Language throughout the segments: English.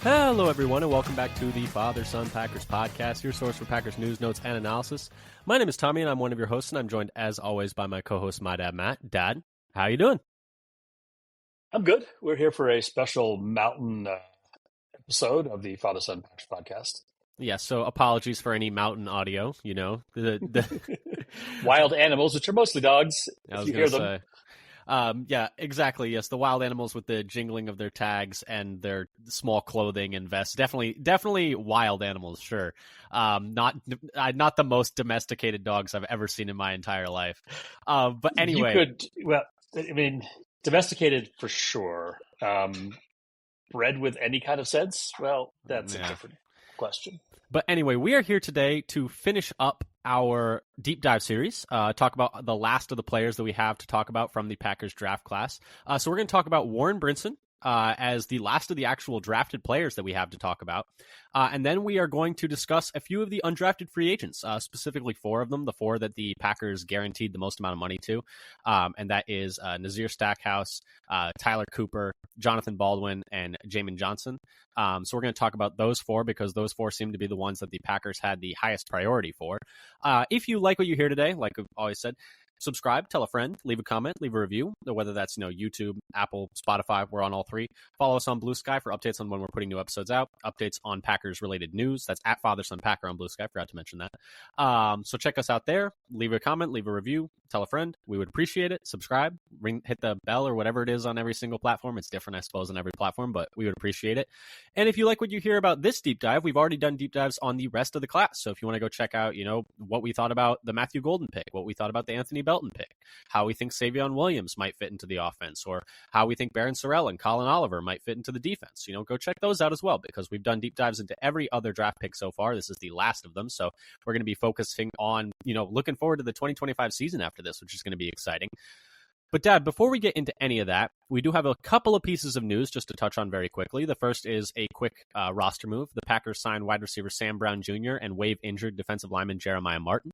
Hello, everyone, and welcome back to the Father-Son Packers podcast, your source for Packers news, notes, and analysis. My name is Tommy, and I'm one of your hosts, and I'm joined, as always, by my co-host, my dad, Matt. Dad, how you doing? I'm good. We're here for a special mountain episode of the Father-Son Packers podcast. Yeah, so apologies for any mountain audio, you know. Wild animals, which are mostly dogs, if you hear them. Yeah, exactly. Yes, the wild animals with the jingling of their tags and their small clothing and vests. Definitely wild animals. Sure, not the most domesticated dogs I've ever seen in my entire life. But anyway, domesticated for sure. Bred with any kind of sense? Well, that's a different question. But anyway, we are here today to finish up our deep dive series, talk about the last of the players that we have to talk about from the Packers draft class. So we're going to talk about Warren Brinson as the last of the actual drafted players that we have to talk about. And then we are going to discuss a few of the undrafted free agents, specifically four of them, the four that the Packers guaranteed the most amount of money to. And that is Nazir Stackhouse, Tyler Cooper, Johnathan Baldwin, and Jamon Johnson. So we're going to talk about those four because those four seem to be the ones that the Packers had the highest priority for. If you like what you hear today, like I've always said, subscribe, tell a friend, leave a comment, leave a review, whether that's, YouTube, Apple, Spotify, we're on all three. Follow us on Blue Sky for updates on when we're putting new episodes out, updates on Packers-related news. That's at Father-Son Packer on Blue Sky. Forgot to mention that. So check us out there. Leave a comment, leave a review, tell a friend. We would appreciate it. Subscribe, hit the bell or whatever it is on every single platform. It's different, I suppose, on every platform, but we would appreciate it. And if you like what you hear about this deep dive, we've already done deep dives on the rest of the class. So if you want to go check out, what we thought about the Matthew Golden pick, what we thought about the Anthony Belton pick, how we think Savion Williams might fit into the offense, or how we think Barron Sorrell and Colin Oliver might fit into the defense. Go check those out as well, because we've done deep dives into every other draft pick so far. This is the last of them. So we're going to be focusing on, looking forward to the 2025 season after this, which is going to be exciting. But Dad, before we get into any of that, we do have a couple of pieces of news just to touch on very quickly. The first is a quick roster move. The Packers signed wide receiver Sam Brown Jr. and waive injured defensive lineman Jeremiah Martin.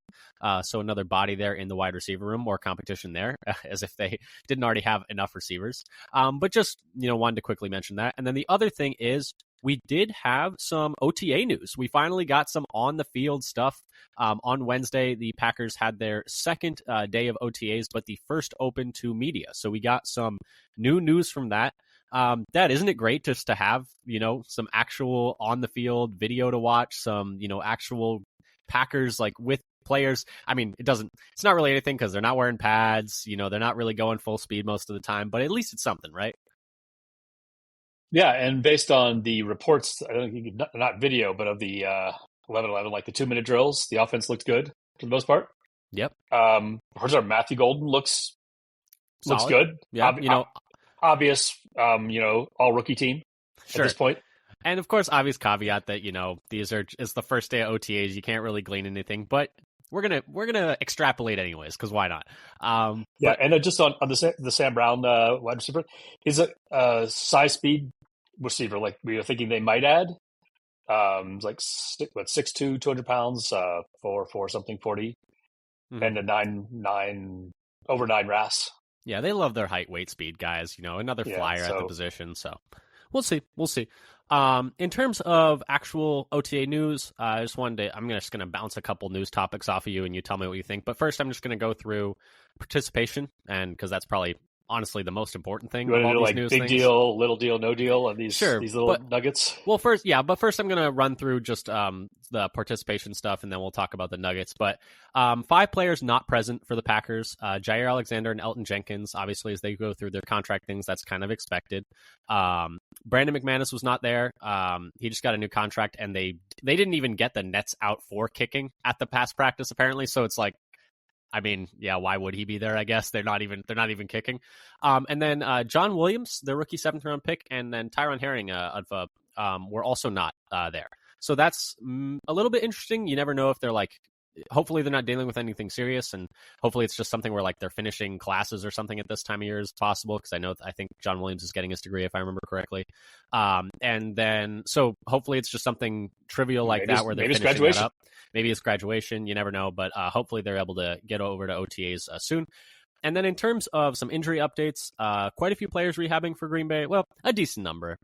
So another body there in the wide receiver room, more competition there, as if they didn't already have enough receivers. But just, wanted to quickly mention that. And then the other thing is, we did have some OTA news. We finally got some on-the-field stuff. On Wednesday, the Packers had their second day of OTAs, but the first open to media. So we got some new news from that. Dad, isn't it great just to have, some actual on-the-field video to watch, some, actual Packers, with players? I mean, it's not really anything because they're not wearing pads. They're not really going full speed most of the time, but at least it's something, right? Yeah, and based on the reports, I don't think not video, but of the 11-11, like the 2-minute drills, the offense looked good for the most part. Yep. Matthew Golden looks good. Yeah, obvious, all rookie team at this point. And of course, obvious caveat that it's the first day of OTAs. You can't really glean anything, but we're gonna extrapolate anyways, because why not? And just on the Sam Brown wide receiver, he's a size speed receiver like we were thinking they might add. 6'2", 200 pounds, 4'4", something 40, and a over 9 RAS. Yeah, they love their height, weight, speed guys. Another flyer at the position. So we'll see. In terms of actual OTA news, I'm just going to bounce a couple news topics off of you, and you tell me what you think. But first, I'm just going to go through participation, and because that's probably honestly the most important thing. You want to do big deal, little deal, no deal of these little nuggets? Well, first I'm going to run through just the participation stuff, and then we'll talk about the nuggets. But 5 players not present for the Packers: Jair Alexander and Elton Jenkins. Obviously, as they go through their contract things, that's kind of expected. Brandon McManus was not there. He just got a new contract, and they didn't even get the nets out for kicking at the pass practice apparently. So it's like, I mean, yeah, why would he be there? I guess they're not even kicking. And then John Williams, the rookie 7th round pick, and then Tyron Herring were also not there. So that's a little bit interesting. You never know if they're hopefully they're not dealing with anything serious, and hopefully it's just something where they're finishing classes or something at this time of year is possible, because I think John Williams is getting his degree if I remember correctly. And then so hopefully it's just something trivial like that where they're finishing that up. Maybe it's graduation. You never know, but hopefully they're able to get over to OTAs soon. And then in terms of some injury updates, quite a few players rehabbing for Green Bay. Well, a decent number.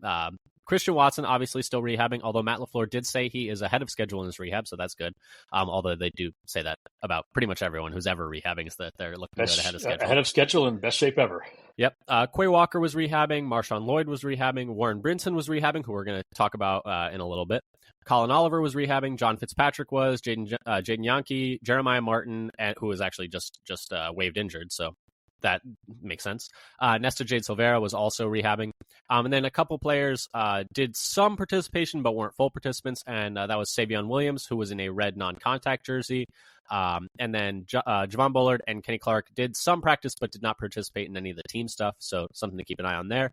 Christian Watson obviously still rehabbing, although Matt LaFleur did say he is ahead of schedule in his rehab, so that's good. Although they do say that about pretty much everyone who's ever rehabbing, is that they're looking good ahead of schedule. Ahead of schedule and best shape ever. Yep. Quay Walker was rehabbing. Marshawn Lloyd was rehabbing. Warren Brinson was rehabbing, who we're going to talk about in a little bit. Colin Oliver was rehabbing. John Fitzpatrick was. Jaden Yankee, Jeremiah Martin, who was actually just waived injured, so that makes sense. Nesta Jade Silvera was also rehabbing. And then a couple players did some participation but weren't full participants, and that was Savion Williams, who was in a red non-contact jersey. And then Javon Bullard and Kenny Clark did some practice but did not participate in any of the team stuff, so something to keep an eye on there.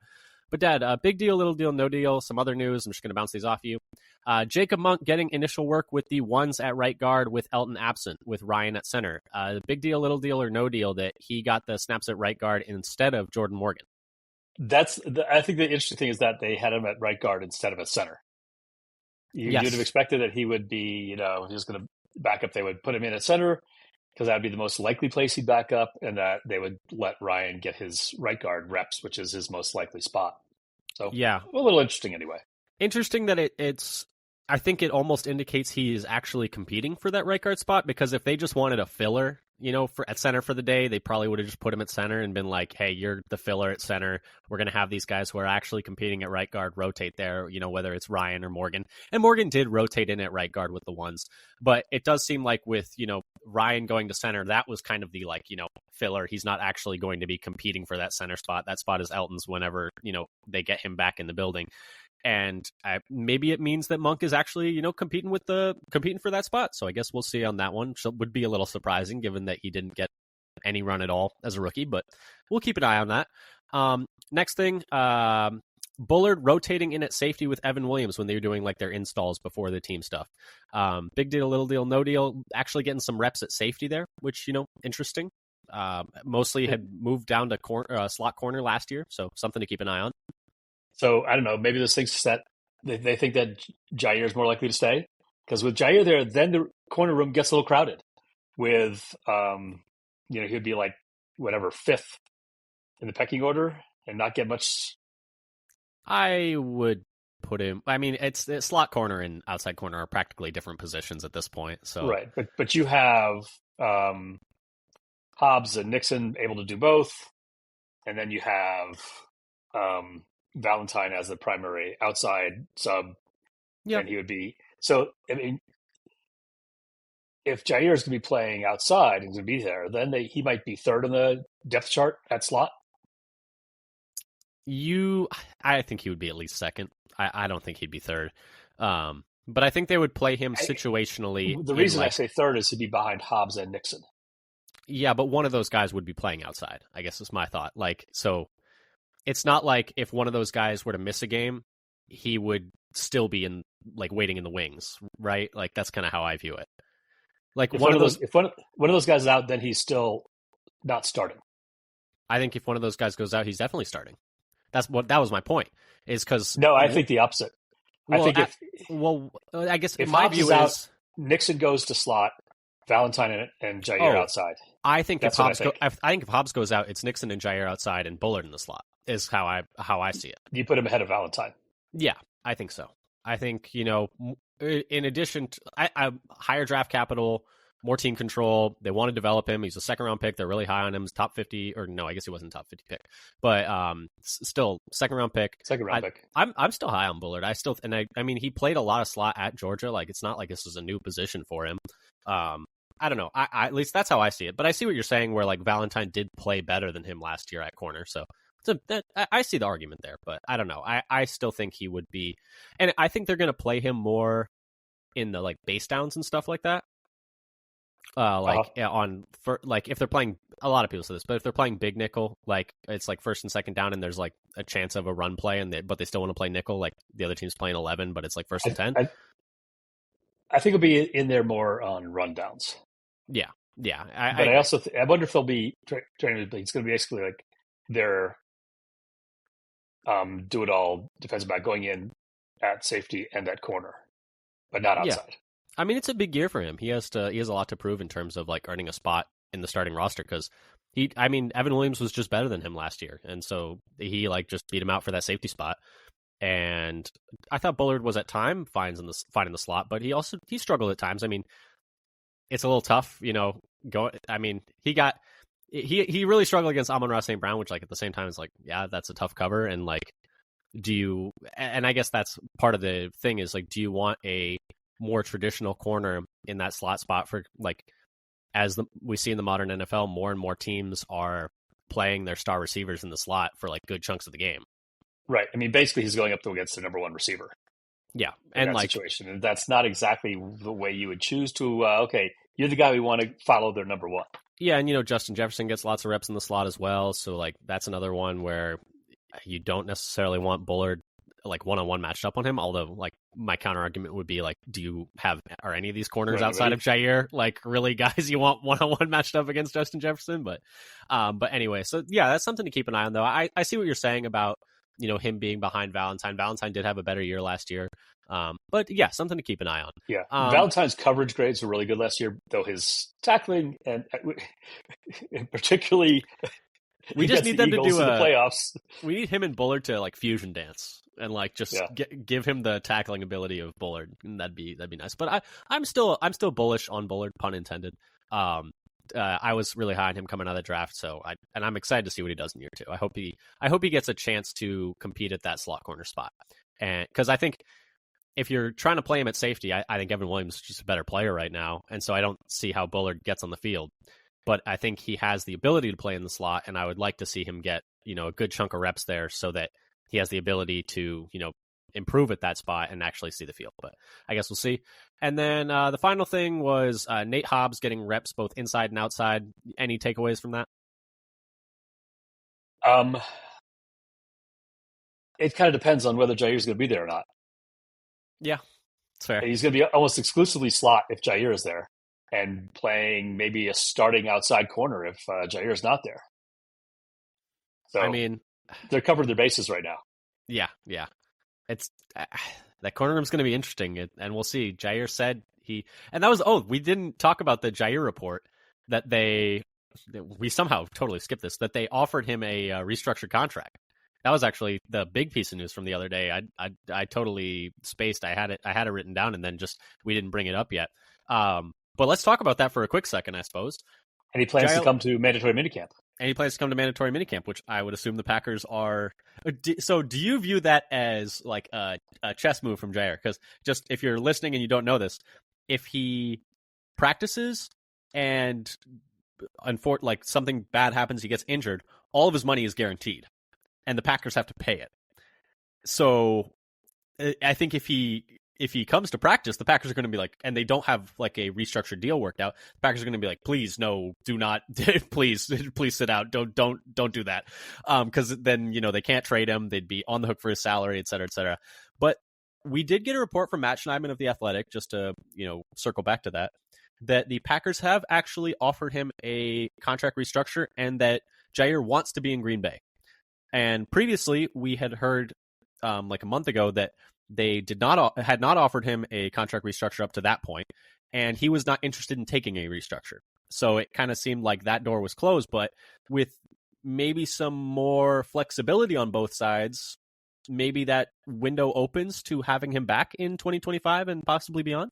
But, Dad, big deal, little deal, no deal, some other news. I'm just going to bounce these off you. Jacob Monk getting initial work with the ones at right guard with Elton absent, with Ryan at center. Big deal, little deal, or no deal that he got the snaps at right guard instead of Jordan Morgan. I think the interesting thing is that they had him at right guard instead of at center. You'd have expected that he would be, he was going to back up. They would put him in at center because that would be the most likely place he'd back up, and that they would let Ryan get his right guard reps, which is his most likely spot. So yeah, a little interesting anyway. Interesting that it's. I think it almost indicates he is actually competing for that right guard spot, because if they just wanted a filler, at center for the day, they probably would have just put him at center and been like, hey, you're the filler at center. We're going to have these guys who are actually competing at right guard rotate there, whether it's Ryan or Morgan. And Morgan did rotate in at right guard with the ones. But it does seem like with, Ryan going to center, that was kind of the filler. He's not actually going to be competing for that center spot. That spot is Elton's whenever, they get him back in the building. And maybe it means that Monk is actually, competing for that spot. So I guess we'll see on that one. So it would be a little surprising given that he didn't get any run at all as a rookie, but we'll keep an eye on that. Next thing, Bullard rotating in at safety with Evan Williams when they were doing their installs before the team stuff. Big deal, little deal, no deal. Actually getting some reps at safety there, which, interesting. Mostly had moved down to slot corner last year, so something to keep an eye on. So I don't know. Maybe those things that they think that Jair is more likely to stay, because with Jair there, then the corner room gets a little crowded. With he'd be fifth in the pecking order and not get much. I would put him. I mean, it's slot corner and outside corner are practically different positions at this point. So right, but you have Hobbs and Nixon able to do both, and then you have Valentine as the primary outside sub, and he would be. So I mean, if Jair is going to be playing outside and going to be there, then he might be third on the depth chart at slot. I think he would be at least second. I don't think he'd be third. But I think they would play him situationally. The reason I say third is he'd be behind Hobbs and Nixon. Yeah, but one of those guys would be playing outside, I guess is my thought. So it's not like if one of those guys were to miss a game, he would still be in waiting in the wings, right? That's kind of how I view it. If one of those guys is out, then he's still not starting. I think if one of those guys goes out, he's definitely starting. That was my point. Is because I think the opposite. Well, I guess if my Hobbs view is out, is I goes to slot, Valentine and Jair outside. I think if Hobbs goes out, it's Nixon and Jair outside and Bullard in the slot. Is how I see it. You put him ahead of Valentine. Yeah, I think so. I think in addition to higher draft capital, more team control. They want to develop him. He's a second round pick. They're really high on him. He's top 50, or no, I guess he wasn't top 50 pick, but still second round pick. Pick. I'm still high on Bullard. I mean, he played a lot of slot at Georgia. It's not like this is a new position for him. I don't know. I at least that's how I see it. But I see what you're saying, where Valentine did play better than him last year at corner. So I see the argument there. But I don't know. I still think he would be, and I think they're going to play him more in the base downs and stuff like that. If they're playing, a lot of people say this, but if they're playing big nickel, it's first and second down, and there's a chance of a run play, but they still want to play nickel, the other team's playing 11, but it's first and 10. I think it'll be in there more on rundowns. Yeah. I wonder if they'll be training. It's going to be basically their do it all defensive back going in at safety and at corner, but not outside. Yeah. I mean, it's a big year for him. He has a lot to prove in terms of earning a spot in the starting roster, because Evan Williams was just better than him last year, and so he just beat him out for that safety spot. And I thought Bullard was at time fine in the slot, but he struggled at times. I mean, it's a little tough, I mean, he really struggled against Amon-Ra St. Brown, which, like, at the same time is like, yeah, that's a tough cover. And like, and I guess that's part of the thing is like, do you want a more traditional corner in that slot spot for, like, as we see in the modern NFL, more and more teams are playing their star receivers in the slot for like good chunks of the game. Right. I mean, basically he's going up against the number one receiver. Yeah. In And that situation. And that's not exactly the way you would choose to, okay, you're the guy we want to follow their number one. Yeah. And, Justin Jefferson gets lots of reps in the slot as well. So like, that's another one where you don't necessarily want Bullard like one-on-one matched up on him. Although, like, my counter argument would be like, are any of these corners outside of Jair like really guys you want one-on-one matched up against Justin Jefferson? But anyway, so yeah, that's something to keep an eye on though. I see what you're saying about, him being behind Valentine. Valentine did have a better year last year. But yeah, something to keep an eye on. Yeah. Valentine's coverage grades were really good last year, though his tackling and particularly we just need them to do the playoffs. We need him and Bullard to like fusion dance and like just give him the tackling ability of Bullard, and that'd be nice. But I'm still bullish on Bullard, pun intended. I was really high on him coming out of the draft, and I'm excited to see what he does in year two. I hope he gets a chance to compete at that slot corner spot, and because I think if you're trying to play him at safety, I think Evan Williams is just a better player right now, and so I don't see how Bullard gets on the field. But I think he has the ability to play in the slot, and I would like to see him get, a good chunk of reps there so that he has the ability to, improve at that spot and actually see the field. But I guess we'll see. And then the final thing was Nate Hobbs getting reps both inside and outside. Any takeaways from that? It kind of depends on whether Jair's going to be there or not. Yeah, it's fair. He's going to be almost exclusively slot if Jair is there, and playing maybe a starting outside corner if Jair is not there. So I mean, they're covering their bases right now. Yeah. It's that corner room's going to be interesting, and we'll see. Jair said we didn't talk about the Jair report that we somehow totally skipped this, that they offered him a restructured contract. That was actually the big piece of news from the other day. I totally spaced. I had it written down, and then just we didn't bring it up yet. But let's talk about that for a quick second, I suppose. And he plans to come to mandatory minicamp. And he plans to come to mandatory minicamp, which I would assume the Packers are. So do you view that as like a chess move from Jair? Because just if you're listening and you don't know this, if he practices and like something bad happens, he gets injured, all of his money is guaranteed, and the Packers have to pay it. So I think if he comes to practice, the Packers are going to be like, and they don't have like a restructured deal worked out, the Packers are going to be like, please, no, do not, please sit out. Don't do that. Cause then, they can't trade him. They'd be on the hook for his salary, et cetera, et cetera. But we did get a report from Matt Schneidman of The Athletic, just to, circle back to that the Packers have actually offered him a contract restructure and that Jair wants to be in Green Bay. And previously we had heard, like a month ago, that they had not offered him a contract restructure up to that point, and he was not interested in taking a restructure. So it kind of seemed like that door was closed, but with maybe some more flexibility on both sides, maybe that window opens to having him back in 2025 and possibly beyond.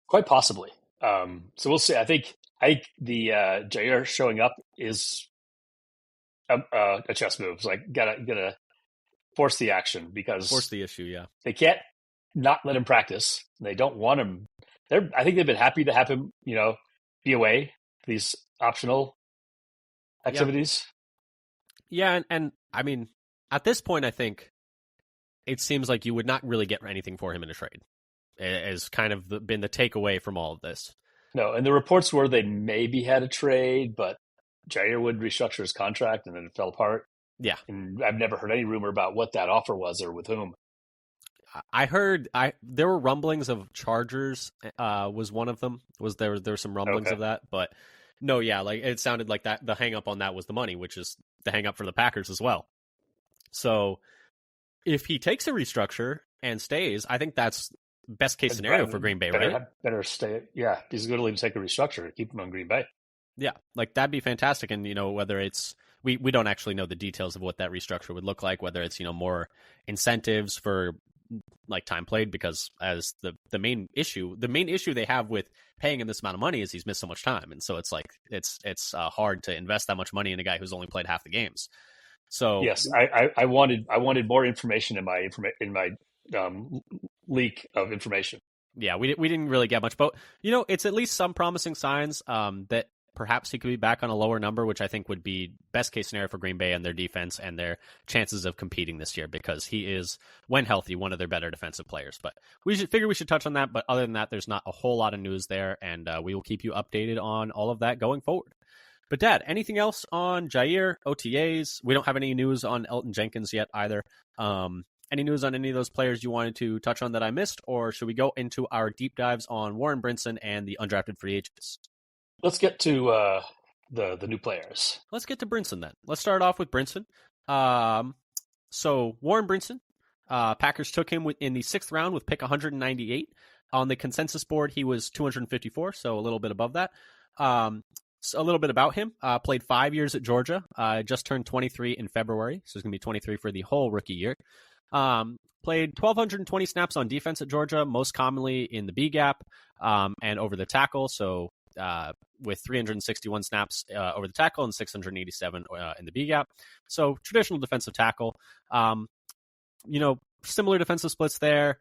Quite possibly. So we'll see. I think the Jair showing up is a chess move. It's like gotta force the action, because force the issue. Yeah, they can't not let him practice. They don't want him. I think they've been happy to have him, be away these optional activities. Yeah, and I mean, at this point, I think it seems like you would not really get anything for him in a trade. Has kind of been the takeaway from all of this. No, and the reports were they maybe had a trade, but Jair would restructure his contract, and then it fell apart. Yeah. And I've never heard any rumor about what that offer was or with whom. I heard there were rumblings of Chargers was one of them. There were some rumblings of that, but no, yeah, like it sounded like that the hang up on that was the money, which is the hang up for the Packers as well. So if he takes a restructure and stays, I think that's best case scenario for Green Bay, right? Better stay. Yeah, he's going to take a restructure to keep him on Green Bay. Yeah, like that'd be fantastic. And, whether it's, we don't actually know the details of what that restructure would look like, whether it's, more incentives for like time played, because as the main issue they have with paying him this amount of money is he's missed so much time. And so it's like, it's hard to invest that much money in a guy who's only played half the games. So yes, I wanted more information in my leak of information. Yeah, we didn't really get much, but it's at least some promising signs that perhaps he could be back on a lower number, which I think would be best case scenario for Green Bay and their defense and their chances of competing this year, because he is, when healthy, one of their better defensive players. But we should touch on that. But other than that, there's not a whole lot of news there, and we will keep you updated on all of that going forward. But Dad, anything else on Jair, OTAs? We don't have any news on Elton Jenkins yet either. Any news on any of those players you wanted to touch on that I missed, or should we go into our deep dives on Warren Brinson and the undrafted free agents? Let's get to the new players. Let's get to Brinson then. Let's start off with Brinson. So Warren Brinson, Packers took him in the 6th round with pick 198. On the consensus board, he was 254, so a little bit above that. So a little bit about him. Played 5 years at Georgia. Just turned 23 in February, so he's going to be 23 for the whole rookie year. Played 1,220 snaps on defense at Georgia, most commonly in the B gap and over the tackle. So with 361 snaps over the tackle and 687 in the B gap. So traditional defensive tackle. Similar defensive splits there.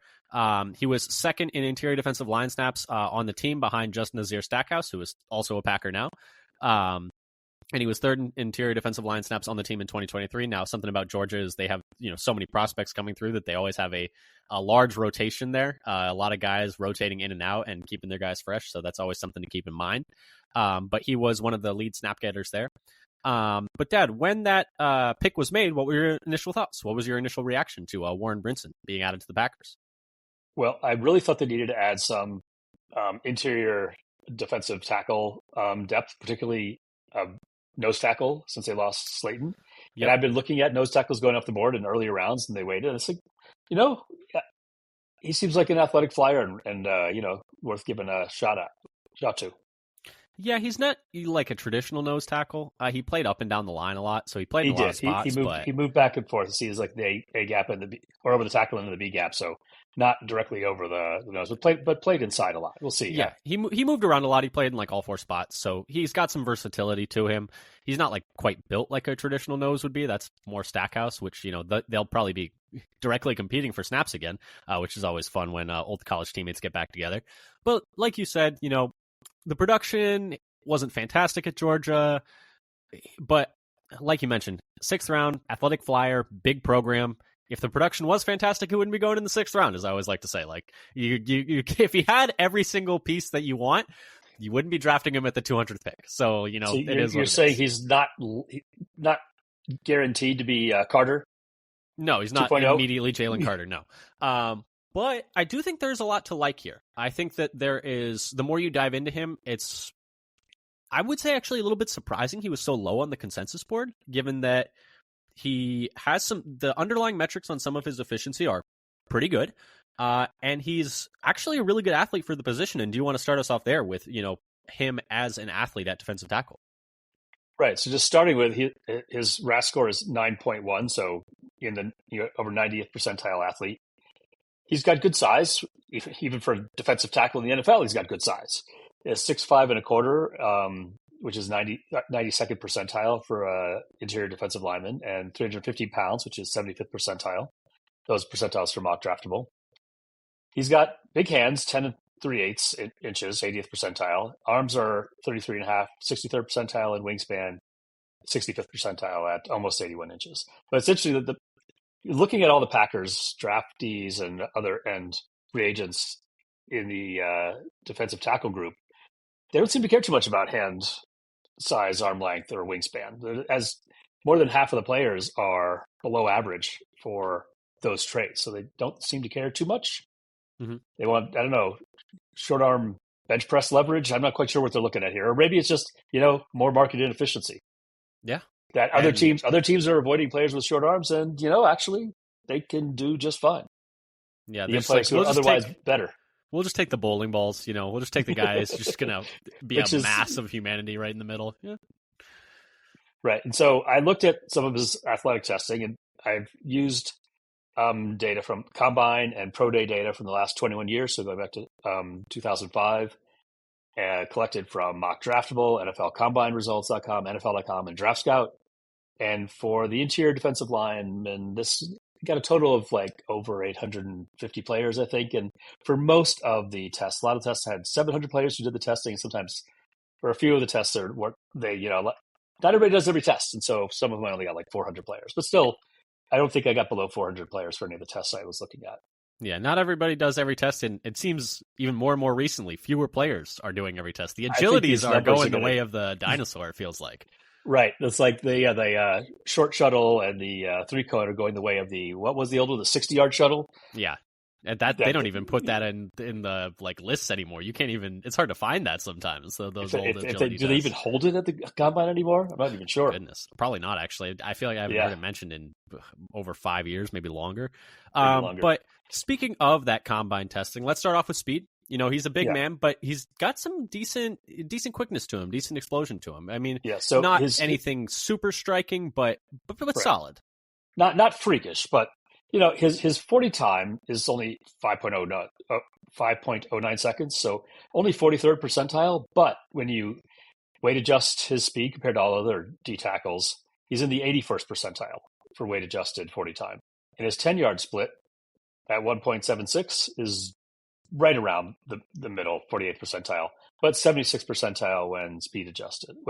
He was second in interior defensive line snaps on the team behind just Nazir Stackhouse, who is also a Packer now. And he was third in interior defensive line snaps on the team in 2023. Now, something about Georgia is they have, so many prospects coming through that they always have a large rotation there. A lot of guys rotating in and out and keeping their guys fresh. So that's always something to keep in mind. But he was one of the lead snap getters there. But Dad, when that pick was made, what were your initial thoughts? What was your initial reaction to Warren Brinson being added to the Packers? Well, I really thought they needed to add some interior defensive tackle depth, particularly nose tackle, since they lost Slayton. Yep. And I've been looking at nose tackles going up the board in earlier rounds, and they waited. And it's like, he seems like an athletic flyer and worth giving a shot to. Yeah, he's not like a traditional nose tackle. He played up and down the line a lot, so he played in a lot of spots. He moved back and forth. He was like the A gap and the B, or over the tackle into the B gap, so not directly over the nose, but played inside a lot. We'll see. Yeah, he moved around a lot. He played in like all 4 spots, so he's got some versatility to him. He's not like quite built like a traditional nose would be. That's more Stackhouse, which they'll probably be directly competing for snaps again, which is always fun when old college teammates get back together. But like you said, the production wasn't fantastic at Georgia, but like you mentioned, 6th round, athletic flyer, big program. If the production was fantastic, he wouldn't be going in the 6th round, as I always like to say. Like, you if he had every single piece that you want, you wouldn't be drafting him at the 200th pick. So, you're saying he's not guaranteed to be Carter? No, he's not 2.0? Immediately Jalen Carter, no. But I do think there's a lot to like here. I think that there is, the more you dive into him, it's, I would say actually a little bit surprising he was so low on the consensus board, given that he has the underlying metrics on some of his efficiency are pretty good. And he's actually a really good athlete for the position. And do you want to start us off there with, him as an athlete at defensive tackle? Right. So just starting with his RAS score is 9.1. So in the over 90th percentile athlete. He's got good size, even for a defensive tackle in the NFL. He's got good size. He's 6'5" and a quarter, which is 92nd percentile for an interior defensive lineman, and 350 pounds, which is 75th percentile. Those percentiles for mock draftable. He's got big hands, 10 3/8 inches, 80th percentile. Arms are 33.5, 63rd percentile, and wingspan 65th percentile at almost 81 inches. But it's interesting that looking at all the Packers draftees and free agents in the defensive tackle group, they don't seem to care too much about hand size, arm length, or wingspan, as more than half of the players are below average for those traits. So they don't seem to care too much. Mm-hmm. They want, short arm bench press leverage. I'm not quite sure what they're looking at here. Or maybe it's just, more market inefficiency. Yeah. That other teams are avoiding players with short arms, and actually they can do just fine. Yeah, the players who are otherwise better. We'll just take the bowling balls. We'll just take the guy who's just gonna be a mass of humanity right in the middle. Yeah. Right. And so I looked at some of his athletic testing, and I've used data from Combine and Pro Day data from the last 21 years, so going back to 2005, collected from Mock Draftable, NFL Combine Results.com, NFL.com, and Draft Scout. And for the interior defensive line, and this got a total of like over 850 players, I think. And for most of the tests, a lot of tests had 700 players who did the testing. Sometimes for a few of the tests, not everybody does every test. And so some of them only got like 400 players. But still, I don't think I got below 400 players for any of the tests I was looking at. Yeah, not everybody does every test, and it seems even more and more recently, fewer players are doing every test. The agilities are going the way of the dinosaur, it feels like. Right. It's like the short shuttle and the three-cone are going the way of what was the old one, the 60-yard shuttle? Yeah. And they don't even put that in the like lists anymore. You can't even. It's hard to find that sometimes. So those old agility do they even hold it at the combine anymore? I'm not even sure. Goodness, probably not. Actually, I feel like I haven't heard it mentioned in over 5 years, maybe longer. But speaking of that combine testing, let's start off with speed. He's a big man, but he's got some decent quickness to him, decent explosion to him. I mean, so not anything super striking, but right. Solid. Not freakish, but. His 40 time is only 5.09 seconds, so only 43rd percentile. But when you weight adjust his speed compared to all other D tackles, he's in the 81st percentile for weight adjusted 40 time. And his 10-yard split at 1.76 is right around the middle, 48th percentile, but 76th percentile when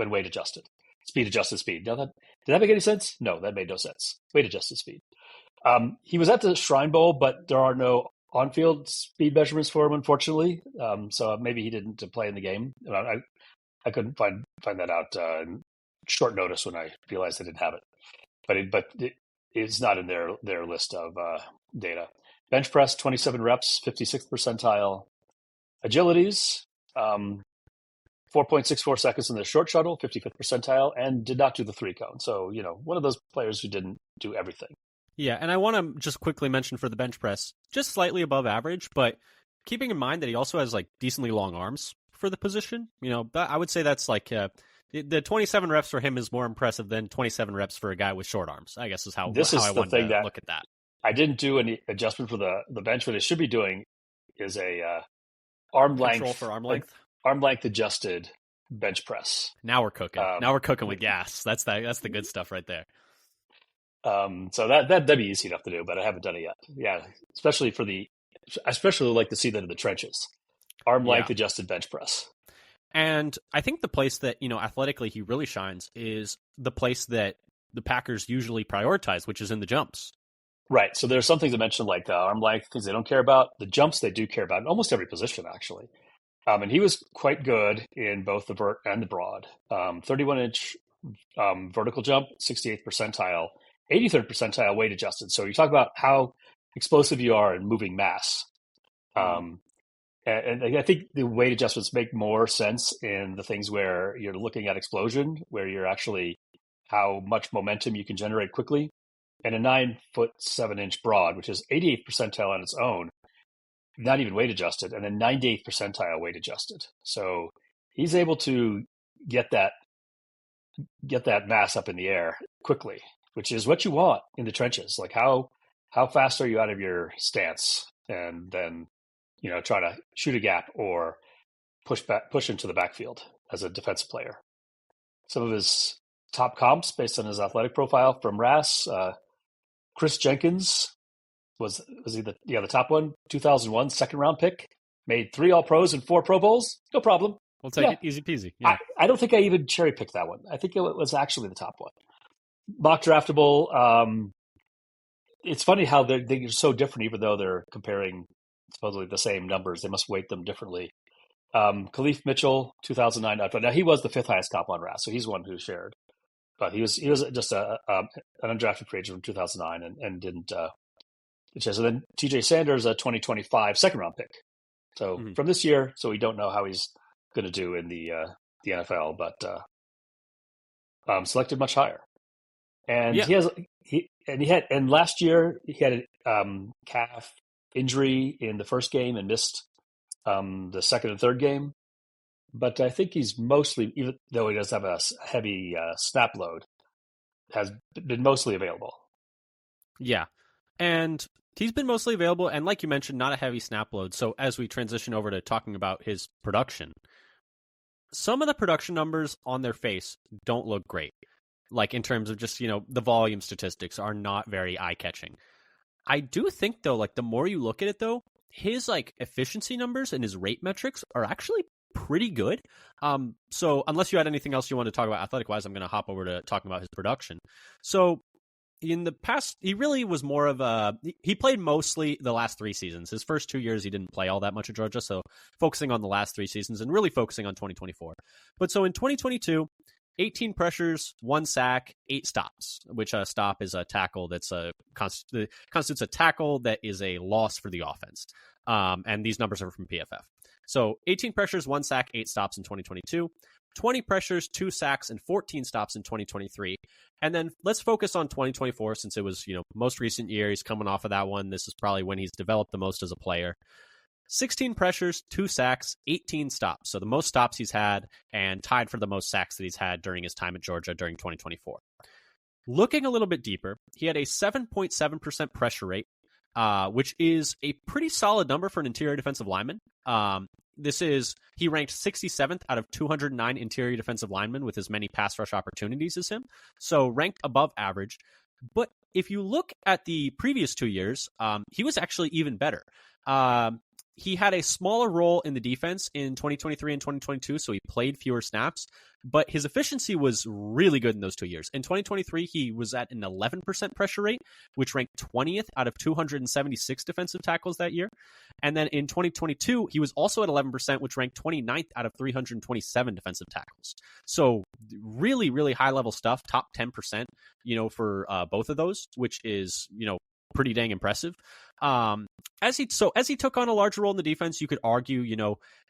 weight adjusted. Speed adjusted speed. Now did that make any sense? No, that made no sense. Weight adjusted speed. He was at the Shrine Bowl, but there are no on-field speed measurements for him, unfortunately. So maybe he didn't play in the game. I couldn't find that out in short notice when I realized I didn't have it. But it's not in their list of data. Bench press, 27 reps, 56th percentile. Agilities, 4.64 seconds in the short shuttle, 55th percentile, and did not do the three-cone. So, one of those players who didn't do everything. Yeah, and I want to just quickly mention for the bench press, just slightly above average, but keeping in mind that he also has like decently long arms for the position. I would say that's like the 27 reps for him is more impressive than 27 reps for a guy with short arms, I guess is how I wanted to look at that. I didn't do any adjustment for the bench. What it should be doing is a arm length. Control for arm length? Arm length adjusted bench press. Now we're cooking. Now we're cooking with gas. That's the good stuff right there. So that'd be easy enough to do, but I haven't done it yet. Yeah, especially like to see that in the trenches. Arm length adjusted bench press. And I think the place that, athletically he really shines is the place that the Packers usually prioritize, which is in the jumps. Right. So there's some things I mentioned like the arm length, things they don't care about. The jumps they do care about in almost every position, actually. And he was quite good in both the vert and the broad. 31-inch vertical jump, 68th percentile. 83rd percentile weight adjusted. So you talk about how explosive you are in moving mass. And I think the weight adjustments make more sense in the things where you're looking at explosion, where you're actually how much momentum you can generate quickly. And a 9'7" broad, which is 88th percentile on its own, not even weight adjusted, and then 98th percentile weight adjusted. So he's able to get that mass up in the air quickly, which is what you want in the trenches. Like how fast are you out of your stance, and then try to shoot a gap or push into the backfield as a defensive player. Some of his top comps based on his athletic profile from RAS, Chris Jenkins was he the top one, 2001 second round pick, made 3 All-Pros and 4 Pro Bowls, no problem. We'll take it easy peasy. Yeah. I don't think I even cherry picked that one. I think it was actually the top one. Mock draftable. It's funny how they're so different, even though they're comparing supposedly the same numbers. They must weight them differently. Khalif Mitchell, 2009. Now he was the 5th highest comp on RAS, so he's one who shared. But he was just an undrafted free agent from 2009 and didn't. So then TJ Sanders, a 2025 second round pick. So from this year, so we don't know how he's going to do in the NFL, but selected much higher. And last year he had a calf injury in the first game and missed the second and third game. But I think he's mostly, even though he does have a heavy snap load, has been mostly available. Yeah. And he's been mostly available, and like you mentioned, not a heavy snap load. So as we transition over to talking about his production, some of the production numbers on their face don't look great. Like in terms of just, the volume statistics are not very eye-catching. I do think, though, like the more you look at it, though, his like efficiency numbers and his rate metrics are actually pretty good. So unless you had anything else you want to talk about athletic-wise, I'm going to hop over to talking about his production. So in the past, he really was more of he played mostly the last 3 seasons. His first 2 years, he didn't play all that much at Georgia, so focusing on the last 3 seasons and really focusing on 2024. But so in 2022, 18 pressures, 1 sack, 8 stops, which a stop is a tackle that's constitutes a tackle that is a loss for the offense. And these numbers are from PFF. So 18 pressures, 1 sack, 8 stops in 2022, 20 pressures, 2 sacks, and 14 stops in 2023. And then let's focus on 2024 since it was, most recent year. He's coming off of that one. This is probably when he's developed the most as a player. 16 pressures, 2 sacks, 18 stops. So the most stops he's had and tied for the most sacks that he's had during his time at Georgia during 2024. Looking a little bit deeper, he had a 7.7% pressure rate, which is a pretty solid number for an interior defensive lineman. He ranked 67th out of 209 interior defensive linemen with as many pass rush opportunities as him. So ranked above average. But if you look at the previous 2 years, he was actually even better. He had a smaller role in the defense in 2023 and 2022, so he played fewer snaps, but his efficiency was really good in those 2 years. In 2023, he was at an 11% pressure rate, which ranked 20th out of 276 defensive tackles that year. And then in 2022, he was also at 11%, which ranked 29th out of 327 defensive tackles. So really, really high-level stuff, top 10%, for both of those, which is, pretty dang impressive. As he took on a larger role in the defense, you could argue,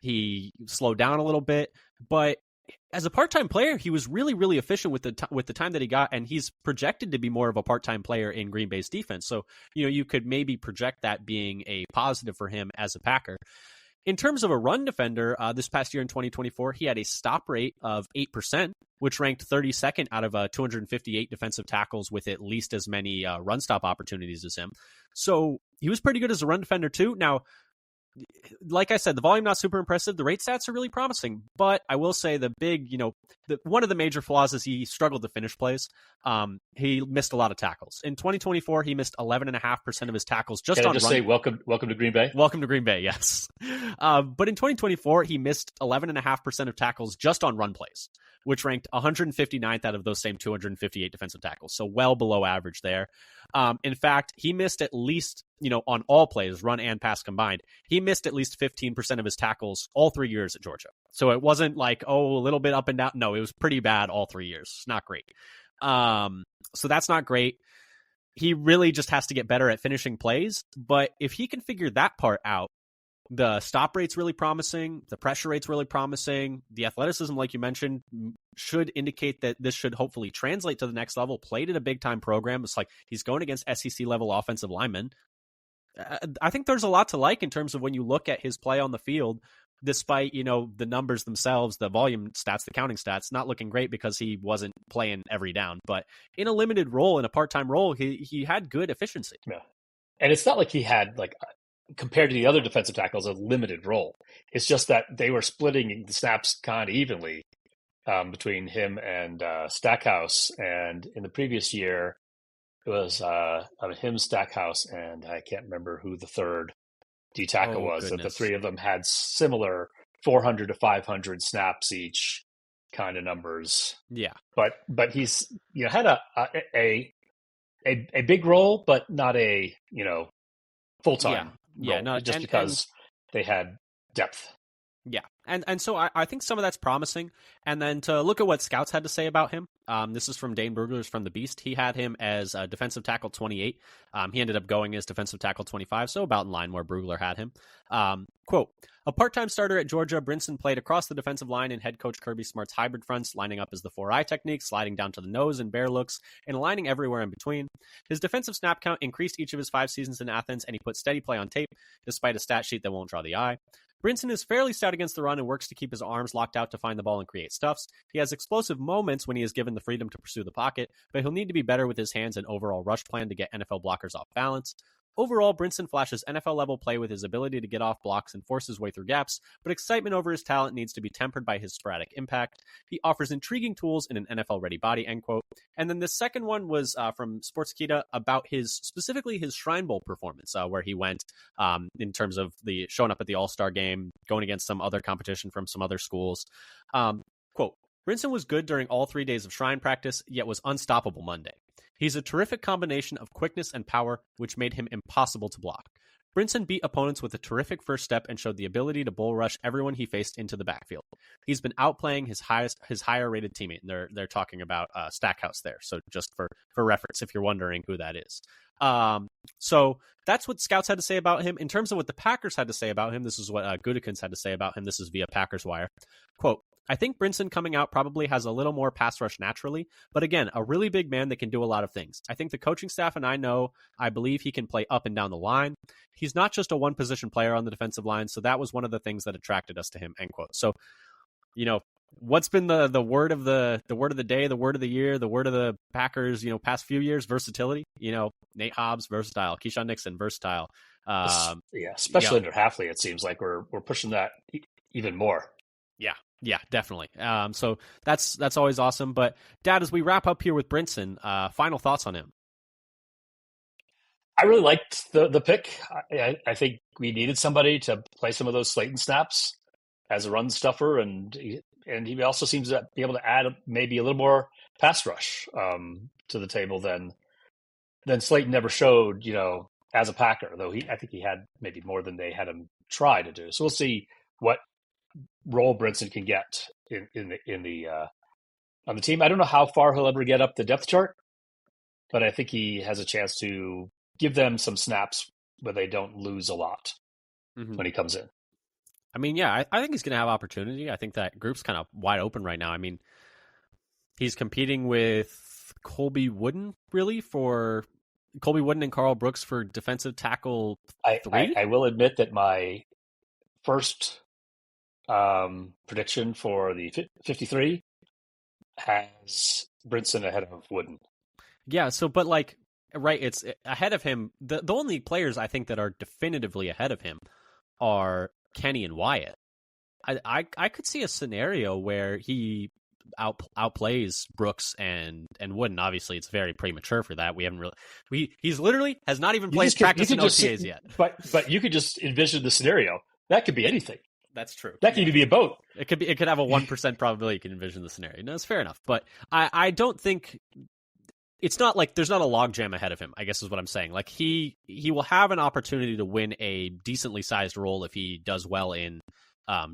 he slowed down a little bit, but as a part-time player, he was really, really efficient with the time that he got, and he's projected to be more of a part-time player in Green Bay's defense. So, you could maybe project that being a positive for him as a Packer. In terms of a run defender, this past year in 2024, he had a stop rate of 8%, which ranked 32nd out of 258 defensive tackles with at least as many run stop opportunities as him. So he was pretty good as a run defender too. Now, like I said, the volume not super impressive. The rate stats are really promising, but I will say the big, one of the major flaws is he struggled to finish plays. He missed a lot of tackles. In 2024, he missed 11.5% of his tackles just Can on I just run. say welcome to Green Bay? Welcome to Green Bay, yes. But in 2024, he missed 11.5% of tackles just on run plays, which ranked 159th out of those same 258 defensive tackles. So well below average there. In fact, he missed at least, on all plays, run and pass combined, he missed at least 15% of his tackles all 3 years at Georgia. So it wasn't like, a little bit up and down. No, it was pretty bad all 3 years. Not great. So that's not great. He really just has to get better at finishing plays. But if he can figure that part out, the stop rate's really promising. The pressure rate's really promising. The athleticism, like you mentioned, should indicate that this should hopefully translate to the next level. Played at a big-time program. It's like he's going against SEC-level offensive linemen. I think there's a lot to like in terms of when you look at his play on the field, despite, the numbers themselves, the volume stats, the counting stats, not looking great because he wasn't playing every down. But in a limited role, in a part-time role, he had good efficiency. Yeah. And it's not like he had, compared to the other defensive tackles, a limited role. It's just that they were splitting the snaps kind of evenly between him and Stackhouse. And in the previous year, it was him, Stackhouse, and I can't remember who the third D tackle was. That the three of them had similar 400 to 500 snaps each kind of numbers. Yeah, but he's had a big role, but not a full time. Yeah, no, because they had depth. Yeah, and so I think some of that's promising. And then to look at what scouts had to say about him, this is from Dane Brugler's from The Beast. He had him as defensive tackle 28. He ended up going as defensive tackle 25, so about in line where Brugler had him. Quote, a part-time starter at Georgia, Brinson played across the defensive line in head coach Kirby Smart's hybrid fronts, lining up as the 4-eye technique, sliding down to the nose and bear looks, and aligning everywhere in between. His defensive snap count increased each of his 5 seasons in Athens, and he put steady play on tape, despite a stat sheet that won't draw the eye. Brinson is fairly stout against the run and works to keep his arms locked out to find the ball and create stuffs. He has explosive moments when he is given the freedom to pursue the pocket, but he'll need to be better with his hands and overall rush plan to get NFL blockers off balance. Overall, Brinson flashes NFL-level play with his ability to get off blocks and force his way through gaps, but excitement over his talent needs to be tempered by his sporadic impact. He offers intriguing tools in an NFL-ready body, end quote. And then the second one was from Sportskeeda about specifically his Shrine Bowl performance, where he went in terms of the showing up at the All-Star game, going against some other competition from some other schools. Quote, Brinson was good during all 3 days of Shrine practice, yet was unstoppable Monday. He's a terrific combination of quickness and power, which made him impossible to block. Brinson beat opponents with a terrific first step and showed the ability to bull rush everyone he faced into the backfield. He's been outplaying his higher rated teammate. And they're talking about Stackhouse there. So just for reference, if you're wondering who that is. So that's what scouts had to say about him. In terms of what the Packers had to say about him, this is what Gutekunst had to say about him. This is via Packers Wire. Quote, I think Brinson coming out probably has a little more pass rush naturally, but again, a really big man that can do a lot of things. I think the coaching staff and I believe he can play up and down the line. He's not just a one position player on the defensive line, so that was one of the things that attracted us to him, end quote. So, what's been the word of the word of the day, the word of the year, the word of the Packers, past few years? Versatility. Nate Hobbs, versatile. Keyshawn Nixon, versatile. Especially under Hafley, it seems like we're pushing that even more. Yeah, definitely. So that's always awesome. But Dad, as we wrap up here with Brinson, final thoughts on him. I really liked the pick. I think we needed somebody to play some of those Slayton snaps as a run stuffer, and he also seems to be able to add maybe a little more pass rush to the table than Slayton never showed. As a Packer, though I think he had maybe more than they had him try to do. So we'll see what role Brinson can get on the team. I don't know how far he'll ever get up the depth chart, but I think he has a chance to give them some snaps where they don't lose a lot when he comes in. I mean, yeah, I think he's going to have opportunity. I think that group's kind of wide open right now. I mean, he's competing with Colby Wooden and Carl Brooks for defensive tackle 3. I will admit that my first prediction for the 53 has Brinson ahead of Wooden. Yeah, so but right, it's ahead of him. The only players I think that are definitively ahead of him are Kenny and Wyatt. I could see a scenario where he outplays Brooks and Wooden. Obviously, it's very premature for that. We haven't really he's literally has not even played practice in OTAs yet. But you could just envision the scenario. That could be anything. That's true. That could even be a boat. It could have a 1% probability you can envision the scenario. No, it's fair enough. But I don't think it's not like there's not a logjam ahead of him, I guess is what I'm saying. Like he will have an opportunity to win a decently sized role if he does well in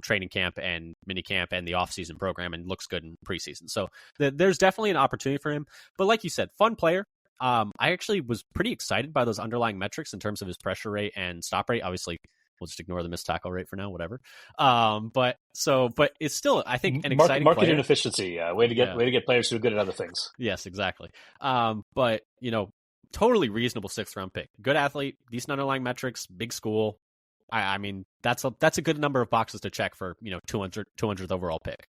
training camp and mini camp and the offseason program and looks good in preseason. So there's definitely an opportunity for him. But like you said, fun player. I actually was pretty excited by those underlying metrics in terms of his pressure rate and stop rate. Obviously, we'll just ignore the missed tackle rate for now, whatever. But it's still, I think, an exciting market player. Inefficiency. Way to get players who are good at other things. Yes, exactly. But totally reasonable 6th round pick. Good athlete, decent underlying metrics, big school. I mean, that's a good number of boxes to check for 200th overall pick.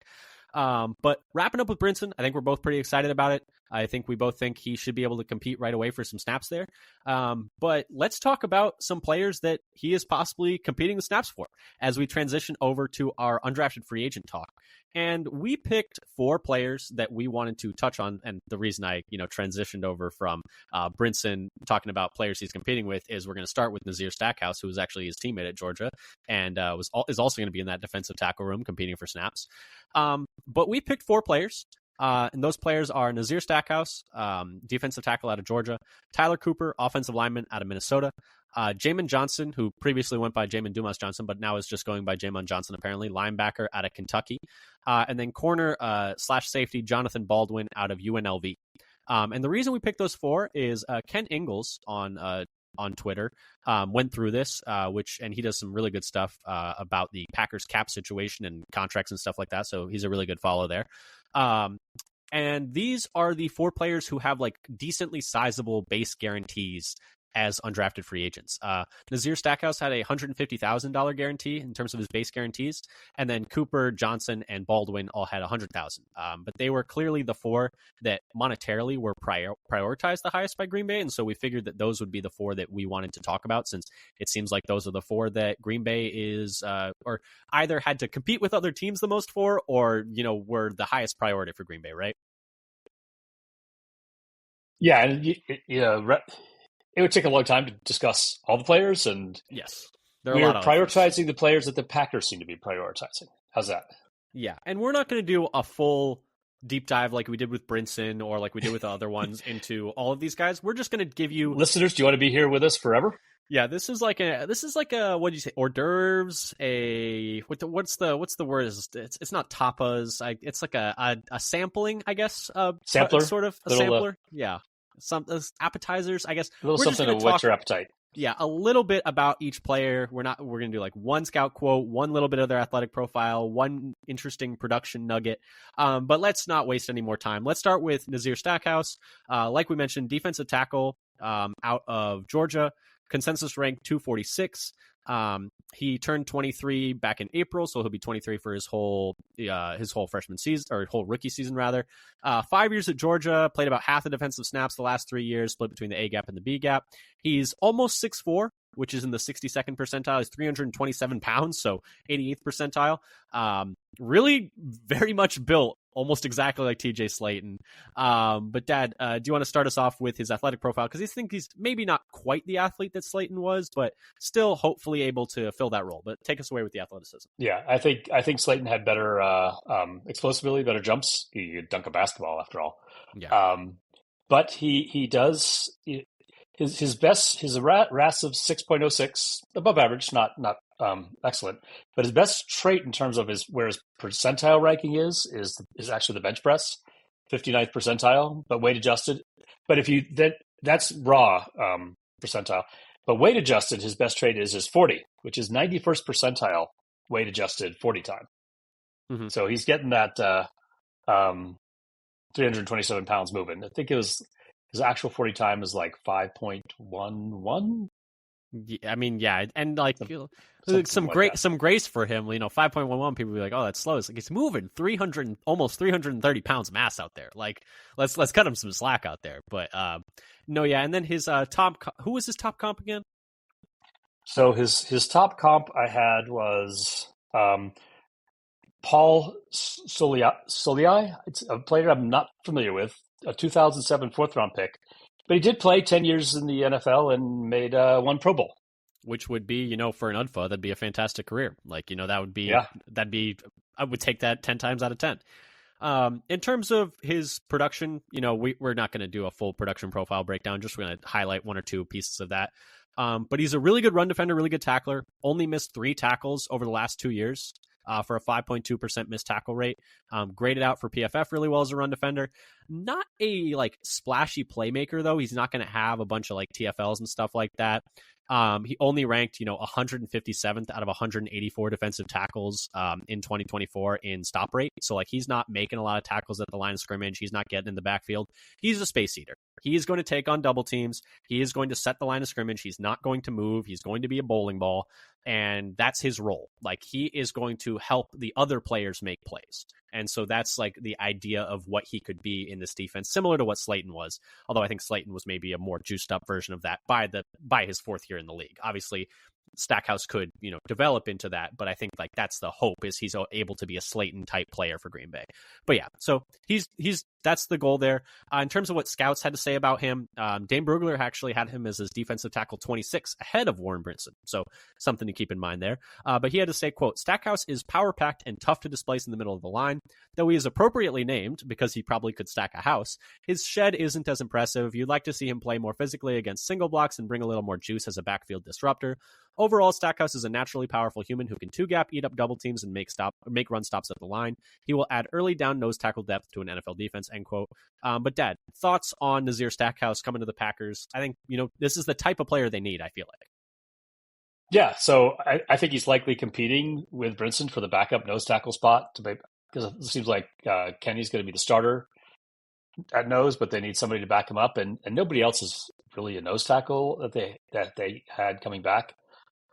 But wrapping up with Brinson, I think we're both pretty excited about it. I think we both think he should be able to compete right away for some snaps there. But let's talk about some players that he is possibly competing the snaps for as we transition over to our undrafted free agent talk. And we picked 4 players that we wanted to touch on. And the reason I, transitioned over from Brinson talking about players he's competing with is we're going to start with Nazir Stackhouse, who was actually his teammate at Georgia and is also going to be in that defensive tackle room competing for snaps. But we picked 4 players. And those players are Nazir Stackhouse, defensive tackle out of Georgia, Tyler Cooper, offensive lineman out of Minnesota, Jamon Johnson, who previously went by Jamon Dumas Johnson, but now is just going by Jamon Johnson, apparently, linebacker out of Kentucky, and then corner / safety Johnathan Baldwin out of UNLV. And the reason we picked those 4 is Ken Ingalls on on Twitter, went through this, and he does some really good stuff about the Packers cap situation and contracts and stuff like that. So he's a really good follow there. And these are the 4 players who have like decently sizable base guarantees as undrafted free agents. Nazir Stackhouse had a $150,000 guarantee in terms of his base guarantees, and then Cooper, Johnson, and Baldwin all had $100,000. But they were clearly the 4 that monetarily were prioritized the highest by Green Bay, and so we figured that those would be the 4 that we wanted to talk about, since it seems like those are the 4 that Green Bay is or either had to compete with other teams the most for, or were the highest priority for Green Bay, right? Yeah, and it would take a long time to discuss all the players, and yes, we're prioritizing the players that the Packers seem to be prioritizing. How's that? Yeah, and we're not going to do a full deep dive like we did with Brinson or like we did with the other ones into all of these guys. We're just going to give you listeners. Do you want to be here with us forever? Yeah, this is like a what do you say, hors d'oeuvres? What's the word? It's not tapas. It's like a sampling, I guess. Sampler, sort of a sampler. Yeah. Some appetizers, I guess. A little something to whet your appetite. Yeah, a little bit about each player. We're going to do like one scout quote, one little bit of their athletic profile, one interesting production nugget. But let's not waste any more time. Let's start with Nazir Stackhouse. Like we mentioned, defensive tackle out of Georgia, consensus rank 246. He turned 23 back in April, so he'll be 23 for his whole freshman season, or whole rookie season rather. 5 years at Georgia, played about half the defensive snaps the last 3 years, split between the A gap and the B gap. He's almost 6'4", which is in the 62nd percentile. He's 327 pounds, so 88th percentile. Really very much built almost exactly like TJ Slaton. But Dad, do you want to start us off with his athletic profile? Because I think he's maybe not quite the athlete that Slaton was, but still hopefully able to fill that role. But take us away with the athleticism. Yeah, I think Slaton had better explosibility, better jumps. He could dunk a basketball after all. Yeah. But he does his best, his RAS of 6.06, above average, not excellent. But his best trait in terms of where his percentile ranking is actually the bench press, 59th percentile, but weight adjusted. But that's raw percentile. But weight adjusted, his best trait is his 40, which is 91st percentile weight adjusted 40 time. Mm-hmm. So he's getting that 327 pounds moving. I think his actual 40 time is like 5.11. I mean, yeah, and like some grace for him. 5.11. People be like, "Oh, that's slow." It's like he's moving almost 330 pounds mass out there. Like, let's cut him some slack out there. But no, yeah. And then his who was his top comp again? So his top comp I had was Paul Soliai. It's a player I'm not familiar with. A 2007 fourth round pick. But he did play 10 years in the NFL and made one Pro Bowl. Which would be, for an UDFA, that'd be a fantastic career. Like, that would be, I would take that 10 times out of 10. In terms of his production, we're not going to do a full production profile breakdown. Just going to highlight one or two pieces of that. But he's a really good run defender, really good tackler. Only missed 3 tackles over the last 2 years. For a 5.2% missed tackle rate. Graded out for PFF really well as a run defender. Not a splashy playmaker though. He's not going to have a bunch of TFLs and stuff like that. He only ranked 157th out of 184 defensive tackles in 2024 in stop rate. So he's not making a lot of tackles at the line of scrimmage. He's not getting in the backfield. He's a space eater. He is going to take on double teams. He is going to set the line of scrimmage. He's not going to move. He's going to be a bowling ball. And that's his role. He is going to help the other players make plays. And so that's the idea of what he could be in this defense, similar to what Slaton was. Although I think Slaton was maybe a more juiced up version of that by his 4th year in the league. Obviously, Stackhouse could, develop into that, but I think that's the hope is he's able to be a Slaton type player for Green Bay. But yeah, so that's the goal there. In terms of what scouts had to say about him, Dane Brugler actually had him as his defensive tackle 26 ahead of Warren Brinson. So something to keep in mind there. But he had to say, quote, "Stackhouse is power packed and tough to displace in the middle of the line. Though he is appropriately named because he probably could stack a house, his shed isn't as impressive. You'd like to see him play more physically against single blocks and bring a little more juice as a backfield disruptor. Overall, Stackhouse is a naturally powerful human who can 2-gap, eat up double teams, and make run stops at the line. He will add early down nose tackle depth to an NFL defense end quote. But Dad, thoughts on Nazir Stackhouse coming to the Packers? I think, this is the type of player they need, I feel like. Yeah, so I think he's likely competing with Brinson for the backup nose tackle spot because it seems like Kenny's going to be the starter at nose, but they need somebody to back him up, and nobody else is really a nose tackle that they had coming back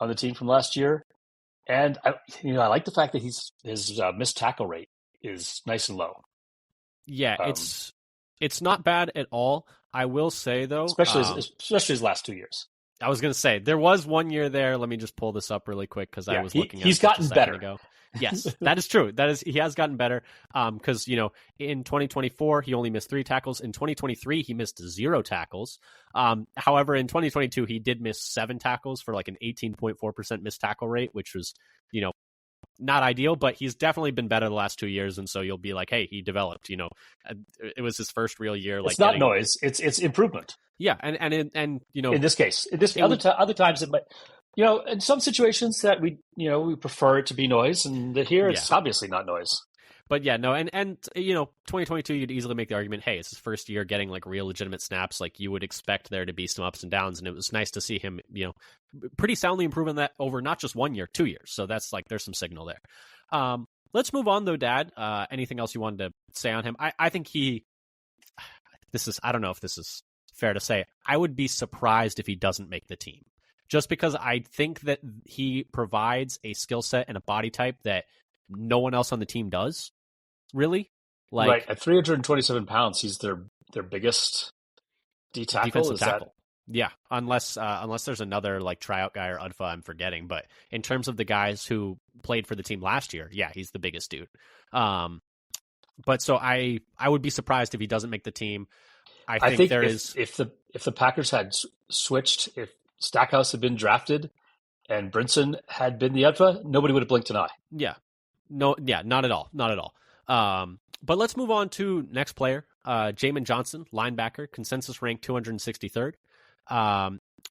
on the team from last year. And I like the fact that his missed tackle rate is nice and low. Yeah, it's not bad at all. I will say though, especially his last 2 years. I was going to say there was 1 year there. Let me just pull this up really quick because I was looking at it he's gotten better. Ago. Yes, that is true. He has gotten better. Because in 2024 he only missed 3 tackles. In 2023 he missed 0 tackles. However, in 2022 he did miss 7 tackles for like an 18.4% missed tackle rate, which was not ideal, but he's definitely been better the last 2 years, and so you'll be like, hey, he developed. It was his first real year. It's not noise; it's improvement. Yeah, and in this case, other times it might, in some situations that we prefer it to be noise, and here it's obviously not noise. But yeah, no, and 2022, you'd easily make the argument, hey, it's his first year getting like real legitimate snaps. Like you would expect there to be some ups and downs, and it was nice to see him, pretty soundly improving that over not just 1 year, 2 years. So that's like there's some signal there. Let's move on though, Dad. Anything else you wanted to say on him? I think I don't know if this is fair to say. I would be surprised if he doesn't make the team, just because I think that he provides a skill set and a body type that no one else on the team does. Really? Right. At 327 pounds, he's their biggest defensive tackle. Yeah, unless there's another like tryout guy or UDFA I'm forgetting. But in terms of the guys who played for the team last year, yeah, he's the biggest dude. But so I would be surprised if he doesn't make the team. I think if the Packers had switched, if Stackhouse had been drafted and Brinson had been the UDFA, nobody would have blinked an eye. Yeah. No, yeah, not at all. Not at all. But let's move on to next player, Jamon Johnson, linebacker, consensus ranked 263rd.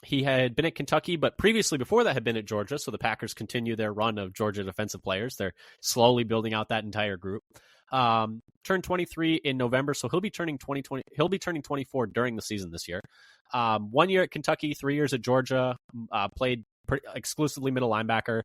He had been at Kentucky, but previously before that had been at Georgia. So the Packers continue their run of Georgia defensive players. They're slowly building out that entire group. Turned 23 in November, so he'll be turning 24 during the season this year. 1 year at Kentucky, 3 years at Georgia, played exclusively middle linebacker.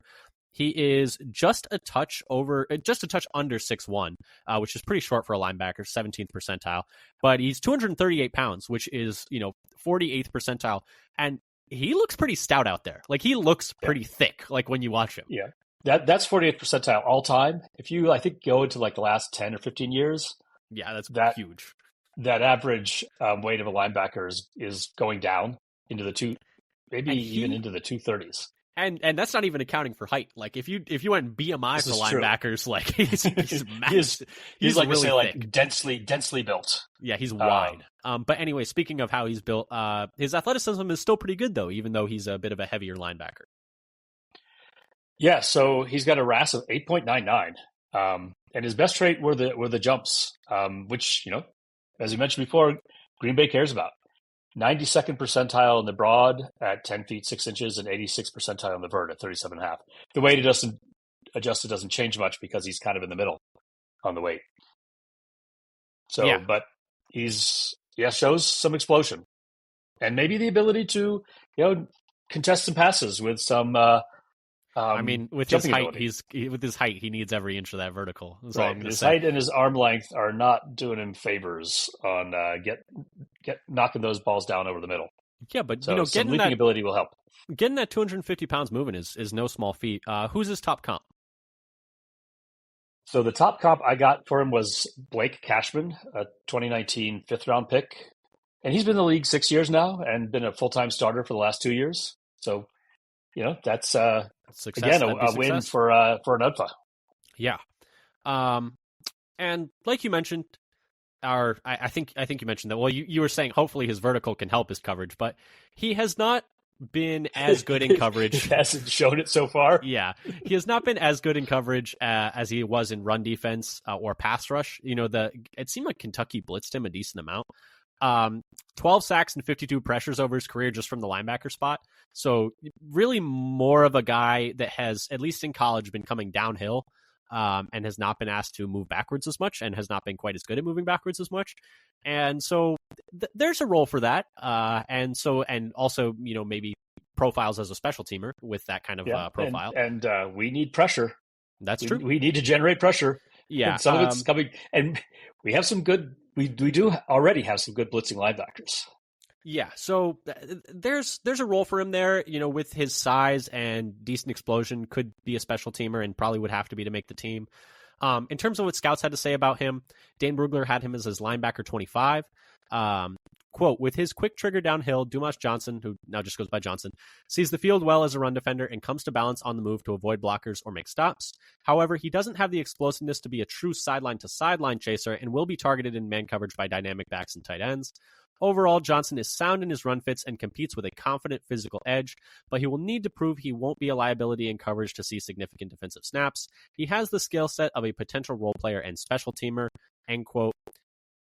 He is just a touch under 6'1", which is pretty short for a linebacker, 17th percentile. But he's 238 pounds, which is 48th percentile, and he looks pretty stout out there. Like he looks pretty thick, like when you watch him. Yeah, that's 48th percentile all time. If you go into like the last 10 or 15 years, yeah, that's huge. That average weight of a linebacker is going down into the even into the 230s. And that's not even accounting for height. Like if you went BMI for linebackers, like he's massive. He's like really like densely built. Yeah, he's wide. But anyway, speaking of how he's built, his athleticism is still pretty good though, even though he's a bit of a heavier linebacker. Yeah, so he's got a RAS of 8.99, and his best trait were the jumps, which as you mentioned before, Green Bay cares about. 92nd percentile in the broad at 10 feet 6 inches, and 86th percentile in the vert at 37.5. The weight adjusted doesn't change much because he's kind of in the middle on the weight. So, but shows some explosion, and maybe the ability to contest some passes with some. With his height, he needs every inch of that vertical. Right. His height and his arm length are not doing him favors on get knocking those balls down over the middle. Yeah, but some leaping ability will help. Getting that 250 pounds moving is no small feat. Who's his top comp? So the top comp I got for him was Blake Cashman, a 2019 fifth-round pick, and he's been in the league 6 years now and been a full-time starter for the last 2 years. So that's success. Again, a win for an UDFA. Yeah. And like you mentioned, I think you mentioned that. Well, you were saying hopefully his vertical can help his coverage, but he has not been as good in coverage. He hasn't shown it so far. Yeah, he has not been as good in coverage as he was in run defense or pass rush. It seemed like Kentucky blitzed him a decent amount. 12 sacks and 52 pressures over his career just from the linebacker spot. So really more of a guy that has, at least in college, been coming downhill and has not been asked to move backwards as much and has not been quite as good at moving backwards as much. And so there's a role for that. And also, maybe profiles as a special teamer with that kind of profile. And we need pressure. That's true. We need to generate pressure. Yeah. And some of it's coming. And we have some good, we do already have some good blitzing linebackers. Yeah, so there's a role for him there, with his size and decent explosion, could be a special teamer and probably would have to be to make the team. In terms of what scouts had to say about him, Dane Brugler had him as his linebacker 25. Quote, with his quick trigger downhill, Dumas Johnson, who now just goes by Johnson, sees the field well as a run defender and comes to balance on the move to avoid blockers or make stops. However, he doesn't have the explosiveness to be a true sideline-to-sideline chaser and will be targeted in man coverage by dynamic backs and tight ends. Overall, Johnson is sound in his run fits and competes with a confident physical edge, but he will need to prove he won't be a liability in coverage to see significant defensive snaps. He has the skill set of a potential role player and special teamer, end quote,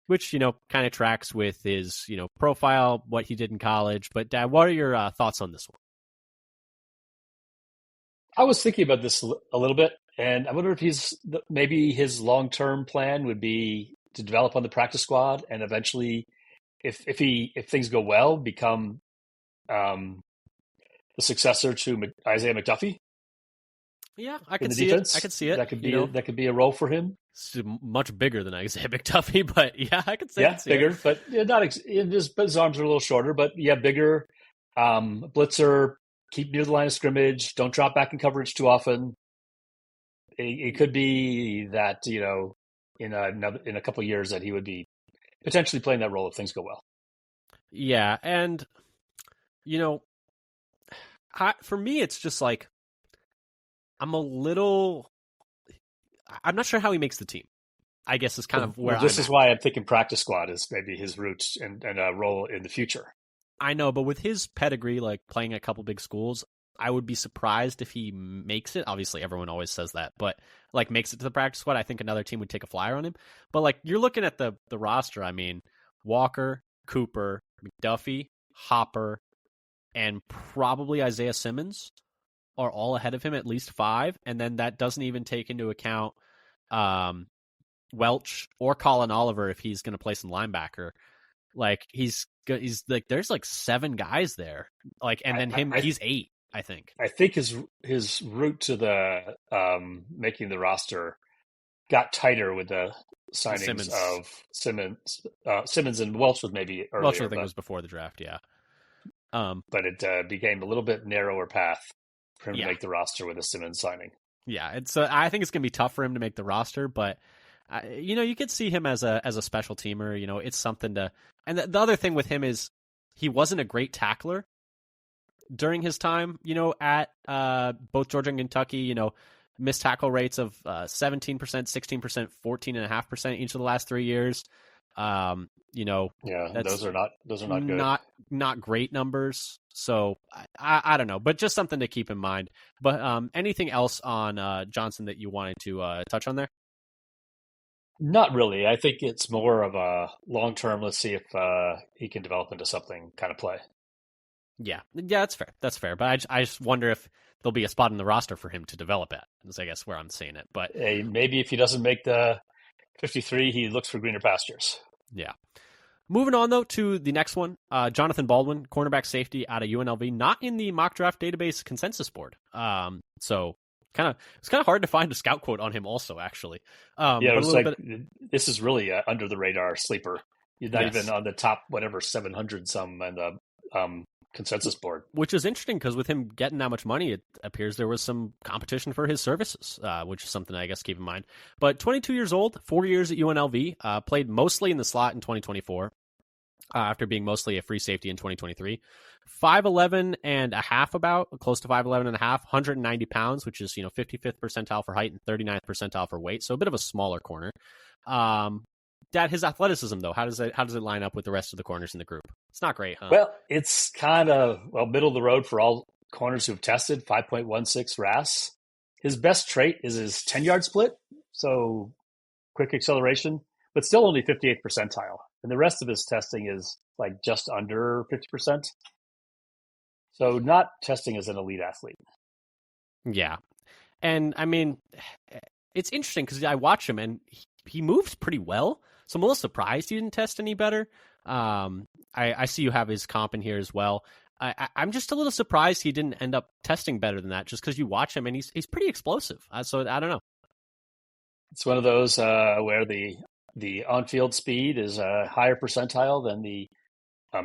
which, kind of tracks with his, profile, what he did in college. But, Dad, what are your thoughts on this one? I was thinking about this a little bit, and I wonder if maybe his long-term plan would be to develop on the practice squad and eventually, if things go well, become the successor to Isaiah McDuffie. Yeah, I could see it. I could see it. That could be a role for him. It's much bigger than Isaiah McDuffie, but yeah, I could see. Yeah, bigger, but not. His arms are a little shorter, but yeah, bigger. Blitzer, keep near the line of scrimmage. Don't drop back in coverage too often. It could be that in a couple of years that he would be potentially playing that role if things go well. Yeah, and for me, it's just like I'm not sure how he makes the team, I guess, is kind of where this is why I'm thinking practice squad is maybe his roots and a role in the future. I know, but with his pedigree, like playing a couple big schools, I would be surprised if he makes it. Obviously, everyone always says that, but like makes it to the practice squad, I think another team would take a flyer on him. But like you're looking at the roster, I mean, Walker, Cooper, McDuffie, Hopper, and probably Isaiah Simmons are all ahead of him, at least 5, and then that doesn't even take into account Welch or Colin Oliver if he's going to play some linebacker. Like he's like there's like 7 guys there, like, and then he's 8. I think his route to the making the roster got tighter with the signings of Simmons and Welch was maybe earlier. Welch I think was before the draft, yeah. But it became a little bit narrower path for him to make the roster with a Simmons signing. Yeah, it's I think it's going to be tough for him to make the roster, but you could see him as a special teamer. It's something to. And the other thing with him is he wasn't a great tackler during his time, at both Georgia and Kentucky. Missed tackle rates of 17%, 16%, 14.5% each of the last 3 years. Those are not good. Not great numbers. So I don't know, but just something to keep in mind. But anything else on Johnson that you wanted to touch on there? Not really. I think it's more of a long term. Let's see if he can develop into something kind of play. Yeah, that's fair. That's fair. But I just wonder if there'll be a spot in the roster for him to develop at. Is I guess where I'm seeing it. But maybe if he doesn't make the 53, he looks for greener pastures. Yeah. Moving on, though, to the next one, Johnathan Baldwin, cornerback safety out of UNLV, not in the mock draft database consensus board. So it's kind of hard to find a scout quote on him also, actually. It was like, this is really an under the radar sleeper. You're not even on the top, 700 some on the consensus board. Which is interesting because with him getting that much money, it appears there was some competition for his services, which is something I guess keep in mind. But 22 years old, 4 years at UNLV, played mostly in the slot in 2024. After being mostly a free safety in 2023. 5'11 and a half, about close to 5'11 and a half, 190 pounds, which is 55th percentile for height and 39th percentile for weight. So a bit of a smaller corner. Dad, his athleticism though, how does it line up with the rest of the corners in the group? It's not great, huh? Well, it's kind of middle of the road for all corners who've tested. 5.16 RAS. His best trait is his 10-yard split, so quick acceleration, but still only 58th percentile. And the rest of his testing is like just under 50%. So not testing as an elite athlete. Yeah. And I mean, it's interesting because I watch him and he moves pretty well. So I'm a little surprised he didn't test any better. I see you have his comp in here as well. I'm just a little surprised he didn't end up testing better than that, just because you watch him and he's pretty explosive. So I don't know. It's one of those where the on-field speed is a higher percentile than the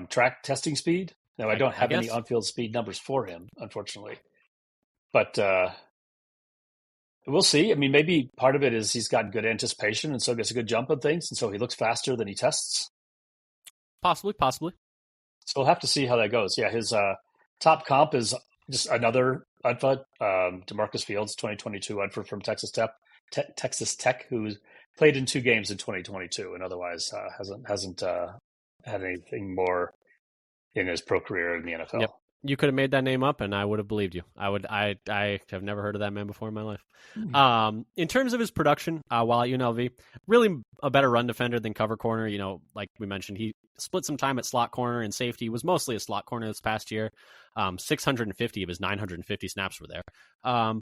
track testing speed. Now, I don't have any on-field speed numbers for him, unfortunately. But we'll see. I mean, maybe part of it is he's got good anticipation and so gets a good jump on things, and so he looks faster than he tests. Possibly. So we'll have to see how that goes. Yeah, his top comp is just another UDFA, DeMarcus Fields, 2022 UDFA from Texas Tech, who played in 2 games in 2022 and otherwise hasn't had anything more in his pro career in the NFL. Yep. You could have made that name up, and I would have believed you. I have never heard of that man before in my life. Mm-hmm. In terms of his production, while at UNLV, really a better run defender than cover corner. You know, like we mentioned, he split some time at slot corner and safety. He was mostly a slot corner this past year. 650 of his 950 snaps were there.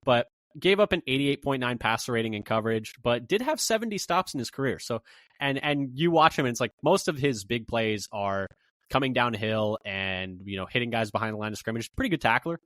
But gave up an 88.9 passer rating in coverage, but did have 70 stops in his career. So, and you watch him, and it's like most of his big plays are coming downhill and, you know, hitting guys behind the line of scrimmage. Pretty good tackler,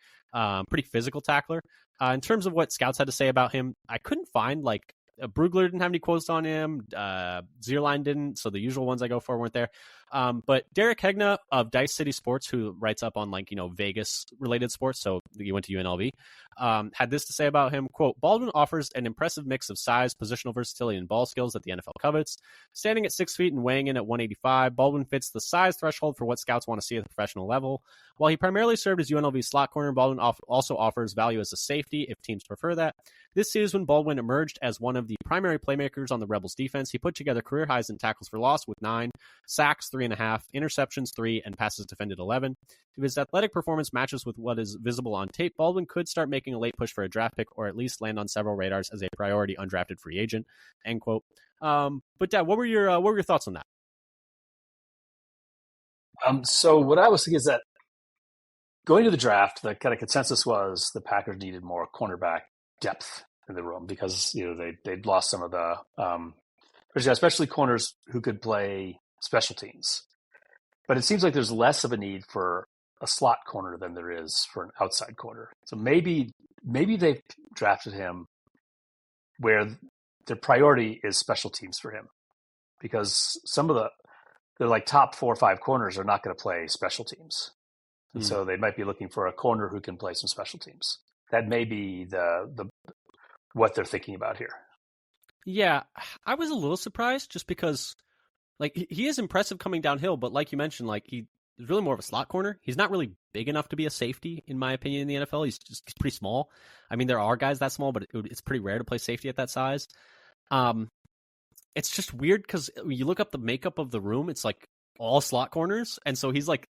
pretty physical tackler. In terms of what scouts had to say about him, I couldn't find, like, Brugler didn't have any quotes on him. Zierlein didn't, so the usual ones I go for weren't there. But Derek Hegna of Dice City Sports, who writes up on, like, you know, Vegas-related sports, so he went to UNLV, had this to say about him, quote, Baldwin offers an impressive mix of size, positional versatility, and ball skills that the NFL covets. Standing at 6 feet and weighing in at 185, Baldwin fits the size threshold for what scouts want to see at the professional level. While he primarily served as UNLV's slot corner, Baldwin also offers value as a safety if teams prefer that. This season, Baldwin emerged as one of the primary playmakers on the Rebels defense. He put together career highs in tackles for loss with 9, sacks 3.5, interceptions 3, and passes defended 11. If his athletic performance matches with what is visible on tape, Baldwin could start making a late push for a draft pick, or at least land on several radars as a priority undrafted free agent. End quote. But Dad, what were your thoughts on that? So what I was thinking is that going to the draft, the kind of consensus was the Packers needed more cornerback depth in the room because, you know, they'd lost some of the, especially corners who could play special teams. But it seems like there's less of a need for a slot corner than there is for an outside corner. So maybe they've drafted him where their priority is special teams for him, because some of the like top 4 or 5 corners are not going to play special teams. And so they might be looking for a corner who can play some special teams. That may be the what they're thinking about here. Yeah, I was a little surprised just because, like, he is impressive coming downhill, but like you mentioned, like, he's really more of a slot corner. He's not really big enough to be a safety, in my opinion, in the NFL. He's pretty small. I mean, there are guys that small, but it's pretty rare to play safety at that size. It's just weird because when you look up the makeup of the room, it's like all slot corners, and so he's like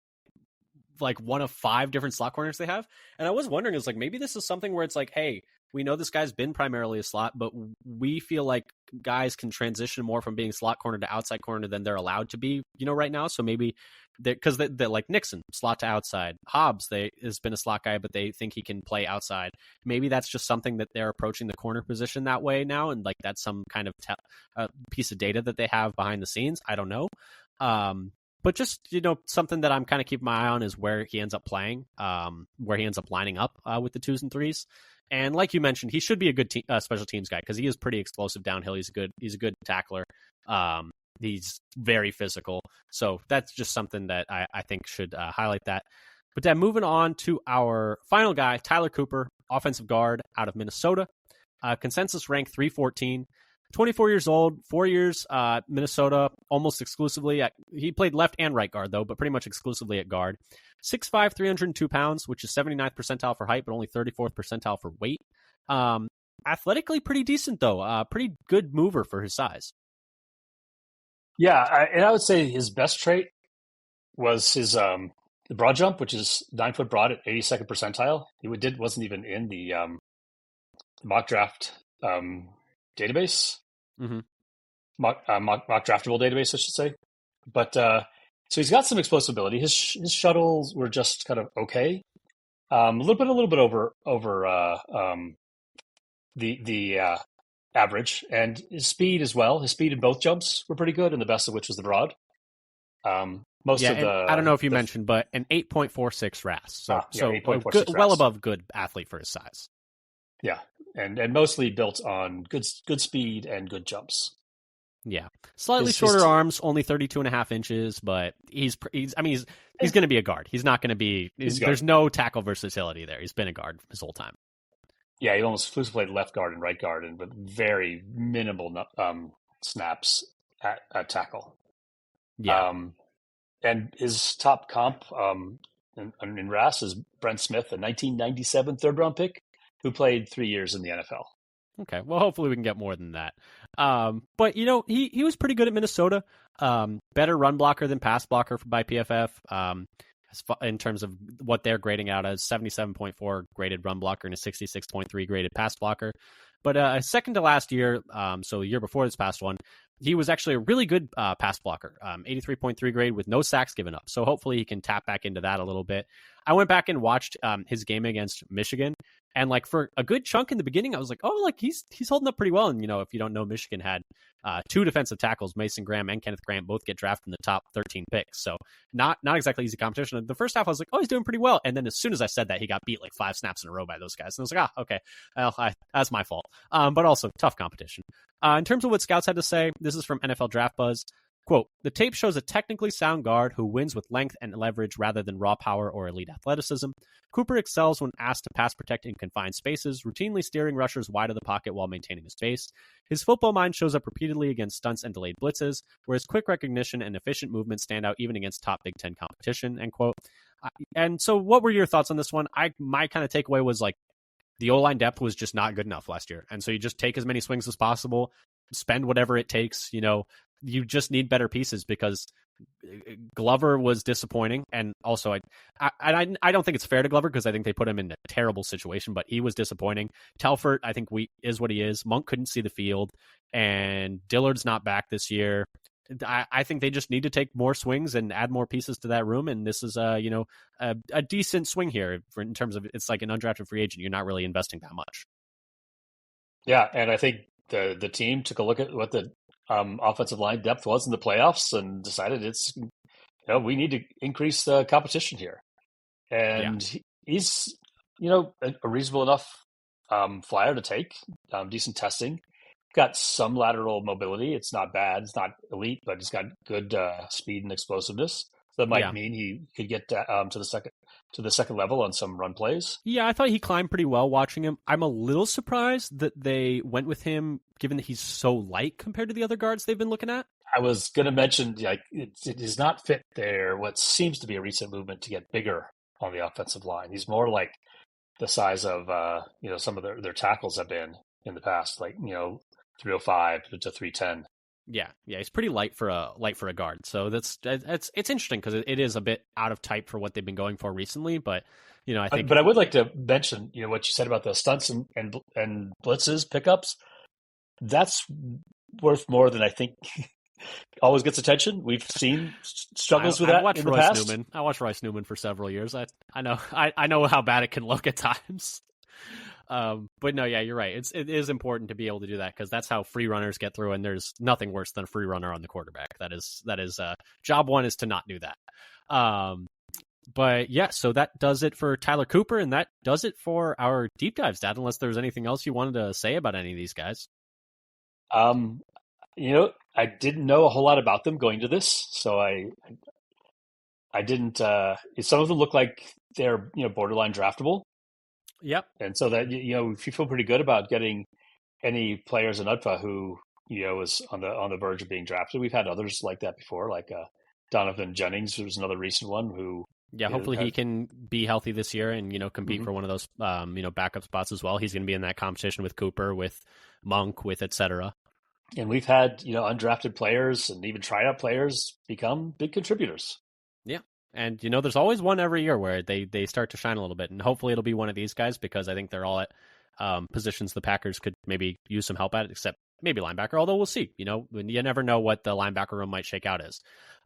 one of 5 different slot corners they have. And I was wondering, is like, maybe this is something where it's like, hey, we know this guy's been primarily a slot, but we feel like guys can transition more from being slot corner to outside corner than they're allowed to be, you know, right now. So maybe because they're like Nixon, slot to outside. Hobbs, has been a slot guy, but they think he can play outside. Maybe that's just something that they're approaching the corner position that way now. And like, that's some kind of piece of data that they have behind the scenes. I don't know. But just, you know, something that I'm kind of keeping my eye on is where he ends up playing, where he ends up lining up with the 2s and 3s. And like you mentioned, he should be a good special teams guy because he is pretty explosive downhill. He's a good tackler. He's very physical. So that's just something that I think should highlight that. But then moving on to our final guy, Tyler Cooper, offensive guard out of Minnesota. Consensus rank 314. 24 years old, 4 years, Minnesota, almost exclusively. He played left and right guard, though, but pretty much exclusively at guard. 6'5", 302 pounds, which is 79th percentile for height, but only 34th percentile for weight. Athletically pretty decent, though. Pretty good mover for his size. Yeah, and I would say his best trait was his the broad jump, which is 9-foot broad at 82nd percentile. He wasn't even in the mock draft database, mock draftable database, I should say. But so he's got some explosibility. His shuttles were just kind of okay, a little bit over the average, and his speed as well. His speed in both jumps were pretty good, and the best of which was the broad. Most of and the I don't know if you mentioned, but an 8.46 RAS, so 8.46 well RAS. above good athlete for his size. Yeah, and mostly built on good speed and good jumps. Yeah, slightly shorter arms, only 32.5 inches, but he's going to be a guard. He's not going to be. There's no tackle versatility there. He's been a guard his whole time. Yeah, he almost exclusively played left guard and right guard, and with very minimal snaps at tackle. Yeah. And his top comp in RAS is Brent Smith, a 1997 third-round pick who played 3 years in the NFL. Okay, well, hopefully we can get more than that. But, he was pretty good at Minnesota. Better run blocker than pass blocker by PFF. In terms of what they're grading out as, 77.4 graded run blocker and a 66.3 graded pass blocker. But second to last year, so the year before this past one, he was actually a really good pass blocker, 83.3 grade with no sacks given up. So hopefully he can tap back into that a little bit. I went back and watched his game against Michigan. And for a good chunk in the beginning, I was like, oh, he's holding up pretty well. And, if you don't know, Michigan had two defensive tackles, Mason Graham and Kenneth Grant, both get drafted in the top 13 picks. So not exactly easy competition. The first half, I was like, oh, he's doing pretty well. And then as soon as I said that, he got beat 5 snaps in a row by those guys. And I was like, okay, well, that's my fault. But also tough competition. In terms of what scouts had to say, this is from NFL Draft Buzz. Quote, the tape shows a technically sound guard who wins with length and leverage rather than raw power or elite athleticism. Cooper excels when asked to pass protect in confined spaces, routinely steering rushers wide of the pocket while maintaining his pace. His football mind shows up repeatedly against stunts and delayed blitzes, whereas quick recognition and efficient movement stand out even against top Big Ten competition, end quote. And so what were your thoughts on this one? My kind of takeaway was the O-line depth was just not good enough last year. And so you just take as many swings as possible, spend whatever it takes, you just need better pieces because Glover was disappointing. And also I don't think it's fair to Glover because I think they put him in a terrible situation, but he was disappointing. Telfort, I think is what he is. Monk couldn't see the field and Dillard's not back this year. I think they just need to take more swings and add more pieces to that room. And this is a decent swing here in terms of it's like an undrafted free agent. You're not really investing that much. Yeah. And I think the team took a look at what the offensive line depth was in the playoffs and decided we need to increase the competition here. And he's, a reasonable enough flyer to take, decent testing, got some lateral mobility. It's not bad. It's not elite, but he's got good speed and explosiveness. That might mean he could get to the second level on some run plays. Yeah, I thought he climbed pretty well watching him. I'm a little surprised that they went with him, given that he's so light compared to the other guards they've been looking at. I was going to mention, it does not fit there. What seems to be a recent movement to get bigger on the offensive line. He's more like the size of some of their tackles have been in the past, 305 to 310. Yeah, he's pretty light for a guard. So it's interesting because it is a bit out of type for what they've been going for recently. But I think. But I would like to mention, what you said about the stunts and blitzes pickups. That's worth more than I think always gets attention. We've seen struggles with that in the past. I watched Royce Newman for several years. I know how bad it can look at times. But no, yeah, you're right. It is important to be able to do that because that's how free runners get through, and there's nothing worse than a free runner on the quarterback. That is job one is to not do that. But yeah, so that does it for Tyler Cooper, and that does it for our deep dives, Dad. Unless there's anything else you wanted to say about any of these guys. I didn't know a whole lot about them going to this, so I didn't. Some of them look like they're borderline draftable. Yep. And so that if you feel pretty good about getting any players in UDFA who is on the verge of being drafted. We've had others like that before, like Donovan Jennings, who's another recent one who. Yeah, hopefully he can be healthy this year and compete for one of those backup spots as well. He's going to be in that competition with Cooper, with Monk, with etc. And we've had undrafted players and even tryout players become big contributors. Yeah. And, there's always one every year where they start to shine a little bit. And hopefully it'll be one of these guys because I think they're all at positions the Packers could maybe use some help at, except maybe linebacker, although we'll see. You never know what the linebacker room might shake out as.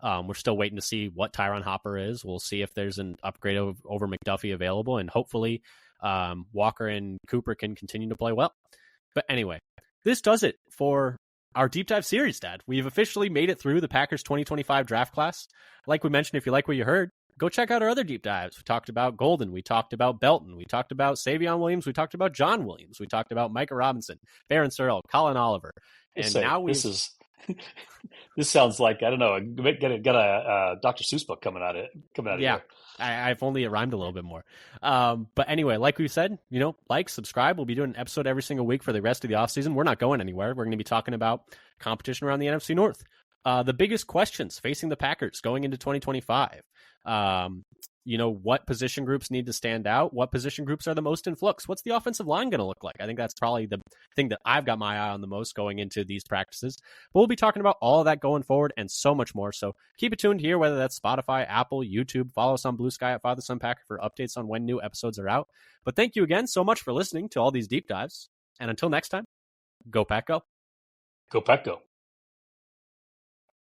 We're still waiting to see what Tyron Hopper is. We'll see if there's an upgrade over McDuffie available. And hopefully Walker and Cooper can continue to play well. But anyway, this does it for our deep dive series, Dad. We've officially made it through the Packers 2025 draft class. Like we mentioned, if you like what you heard, go check out our other deep dives. We talked about Golden. We talked about Belton. We talked about Savion Williams. We talked about John Williams. We talked about Micah Robinson, Barron Searle, Colin Oliver. And now this sounds like, I don't know, get a Dr. Seuss book coming out of here. I've only rhymed a little bit more. But anyway, like we said, like, subscribe. We'll be doing an episode every single week for the rest of the offseason. We're not going anywhere. We're going to be talking about competition around the NFC North. The biggest questions facing the Packers going into 2025. What position groups need to stand out? What position groups are the most in flux? What's the offensive line going to look like? I think that's probably the thing that I've got my eye on the most going into these practices. But we'll be talking about all of that going forward and so much more. So keep it tuned here, whether that's Spotify, Apple, YouTube. Follow us on Blue Sky at Father Son Packer for updates on when new episodes are out. But thank you again so much for listening to all these deep dives. And until next time, go Pack Go. Go Pack Go.